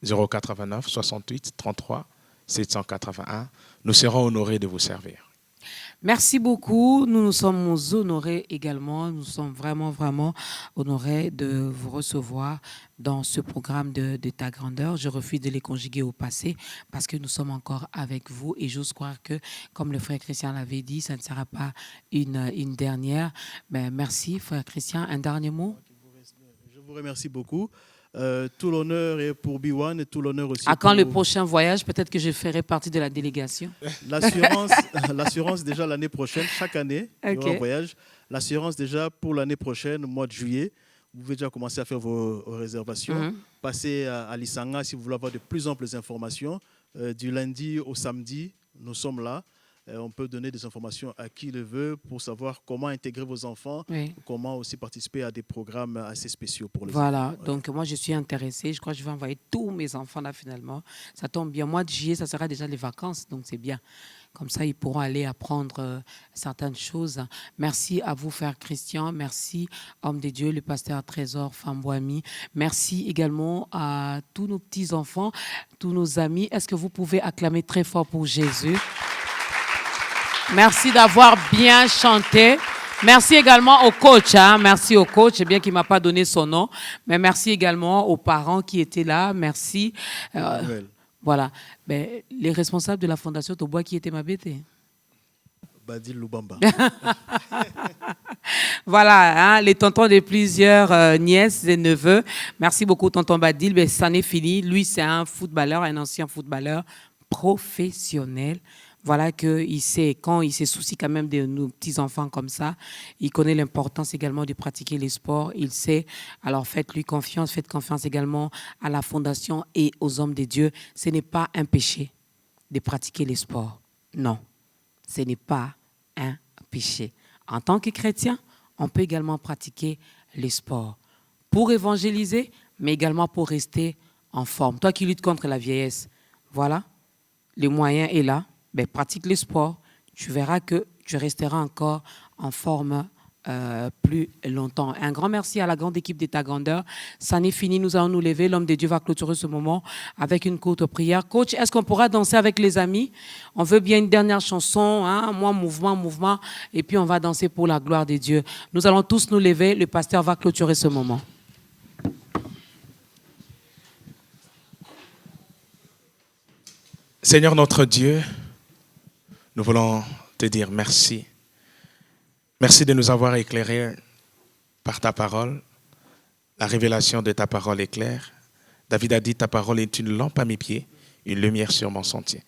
089 68 33 781. Nous serons honorés de vous servir. Merci beaucoup. Nous nous sommes honorés également. Nous sommes vraiment, vraiment honorés de vous recevoir dans ce programme de ta grandeur. Je refuse de les conjuguer au passé parce que nous sommes encore avec vous et j'ose croire que, comme le frère Christian l'avait dit, ça ne sera pas une dernière. Mais merci, frère Christian. Un dernier mot? Je vous remercie beaucoup. Tout l'honneur est pour B1 et tout l'honneur aussi. À quand le prochain voyage? Peut-être que je ferai partie de la délégation. L'assurance déjà l'année prochaine, chaque année, il y aura un voyage. L'assurance déjà pour l'année prochaine, au mois de juillet, vous pouvez déjà commencer à faire vos réservations. Passez à Lisanga si vous voulez avoir de plus amples informations. Du lundi au samedi, nous sommes là. On peut donner des informations à qui le veut pour savoir comment intégrer vos enfants, comment aussi participer à des programmes assez spéciaux pour les enfants. Voilà, donc moi je suis intéressée, je crois que je vais envoyer tous mes enfants là finalement. Ça tombe bien, mois de juillet, ça sera déjà les vacances, donc c'est bien. Comme ça, ils pourront aller apprendre certaines choses. Merci à vous, frère Christian. Merci, homme de Dieu, le pasteur Trésor Fambouami. Merci également à tous nos petits-enfants, tous nos amis. Est-ce que vous pouvez acclamer très fort pour Jésus? Merci d'avoir bien chanté. Merci également au coach. Merci au coach, bien qu'il ne m'a pas donné son nom. Mais merci également aux parents qui étaient là. Merci. Voilà. Mais les responsables de la Fondation Tobois qui étaient ma bête. Badil Lubamba. Voilà, hein, les tontons de plusieurs nièces et neveux. Merci beaucoup, tonton Badil. Ben, ça n'est fini. Lui, c'est un footballeur, un ancien footballeur professionnel. Voilà qu'il sait, quand il se soucie quand même de nos petits-enfants comme ça, il connaît l'importance également de pratiquer les sports. Il sait, alors faites-lui confiance, faites confiance également à la Fondation et aux hommes de Dieu. Ce n'est pas un péché de pratiquer les sports. Non, ce n'est pas un péché. En tant que chrétien, on peut également pratiquer les sports pour évangéliser, mais également pour rester en forme. Toi qui luttes contre la vieillesse, voilà, le moyen est là. Ben, pratique les sports. Tu verras que tu resteras encore en forme plus longtemps. Un grand merci à la grande équipe d'État Grandeur. Ça n'est fini, nous allons nous lever. L'homme de Dieu va clôturer ce moment avec une courte prière. Coach, est-ce qu'on pourra danser avec les amis? On veut bien une dernière chanson, hein? Moi, mouvement, et puis on va danser pour la gloire de Dieu. Nous allons tous nous lever. Le pasteur va clôturer ce moment. Seigneur notre Dieu, nous voulons te dire merci. Merci de nous avoir éclairés par ta parole. La révélation de ta parole est claire. David a dit, ta parole est une lampe à mes pieds, une lumière sur mon sentier.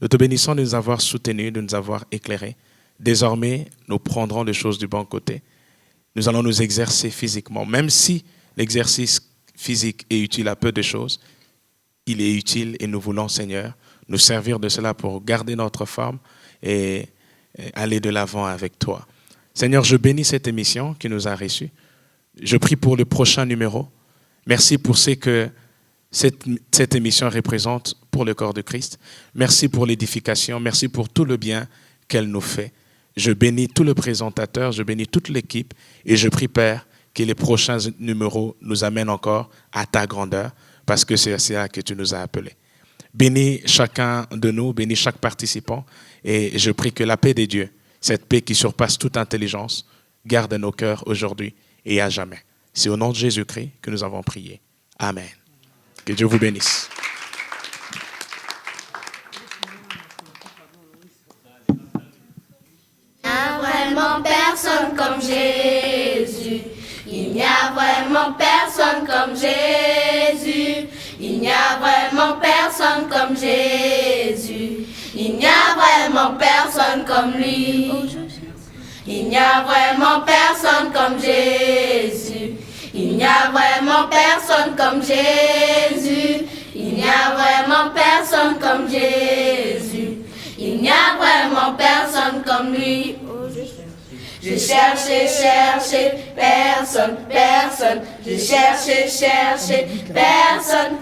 Nous te bénissons de nous avoir soutenus, de nous avoir éclairés. Désormais, nous prendrons les choses du bon côté. Nous allons nous exercer physiquement. Même si l'exercice physique est utile à peu de choses, il est utile et nous voulons, Seigneur, nous servir de cela pour garder notre forme et aller de l'avant avec toi. Seigneur, je bénis cette émission qui nous a reçus. Je prie pour le prochain numéro. Merci pour ce que cette émission représente pour le corps de Christ. Merci pour l'édification. Merci pour tout le bien qu'elle nous fait. Je bénis tout le présentateur, je bénis toute l'équipe et je prie, Père, que les prochains numéros nous amènent encore à ta grandeur parce que c'est à ça que tu nous as appelés. Bénis chacun de nous, bénis chaque participant et je prie que la paix de Dieu, cette paix qui surpasse toute intelligence, garde nos cœurs aujourd'hui et à jamais. C'est au nom de Jésus-Christ que nous avons prié. Amen. Que Dieu vous bénisse. Il n'y a vraiment personne comme Jésus. Il n'y a vraiment personne comme Jésus. Il n'y a vraiment personne comme Jésus. Il n'y a vraiment personne comme lui. Il n'y a vraiment personne comme Jésus. Il n'y a vraiment personne comme Jésus. Il n'y a vraiment personne comme Jésus. Il n'y a vraiment personne comme lui. Je cherchais, personne. Je cherchais,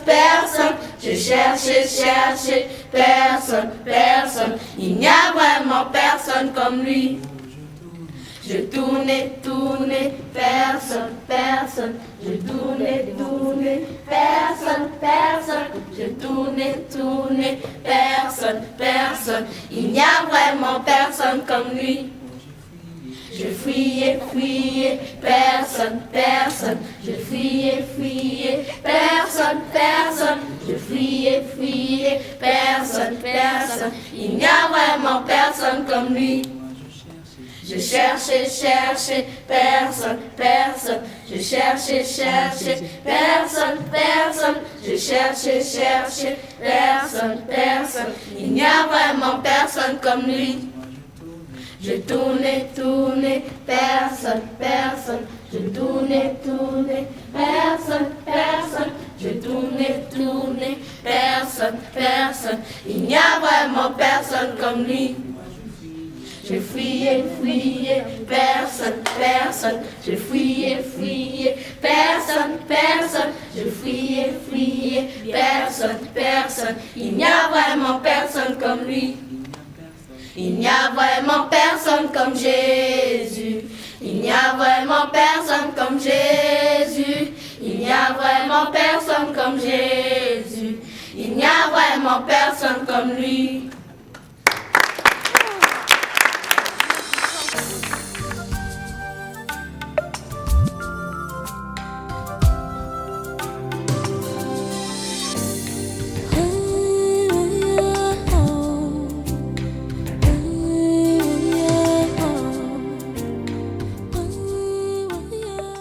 personne. Je cherchais, personne. Il n'y a vraiment personne comme lui. Je tournais, personne. Je tournais, personne. Je tournais, personne. Il n'y a vraiment personne comme lui. Je fuyais, personne. Je fuyais, personne. Je fuyais, personne. Il n'y a vraiment personne comme lui. Je cherchais, personne. Je cherchais, personne. Je cherchais, personne. Il n'y a vraiment personne comme lui. Je tournais, personne. Je tournais, personne. Je tournais, personne. Il n'y a vraiment personne comme lui. Je fuyais, personne. Je fuyais, personne. Je fuyais, personne. Il n'y a vraiment personne comme lui. Il n'y a vraiment personne comme Jésus. Il n'y a vraiment personne comme Jésus. Il n'y a vraiment personne comme Jésus. Il n'y a vraiment personne comme lui.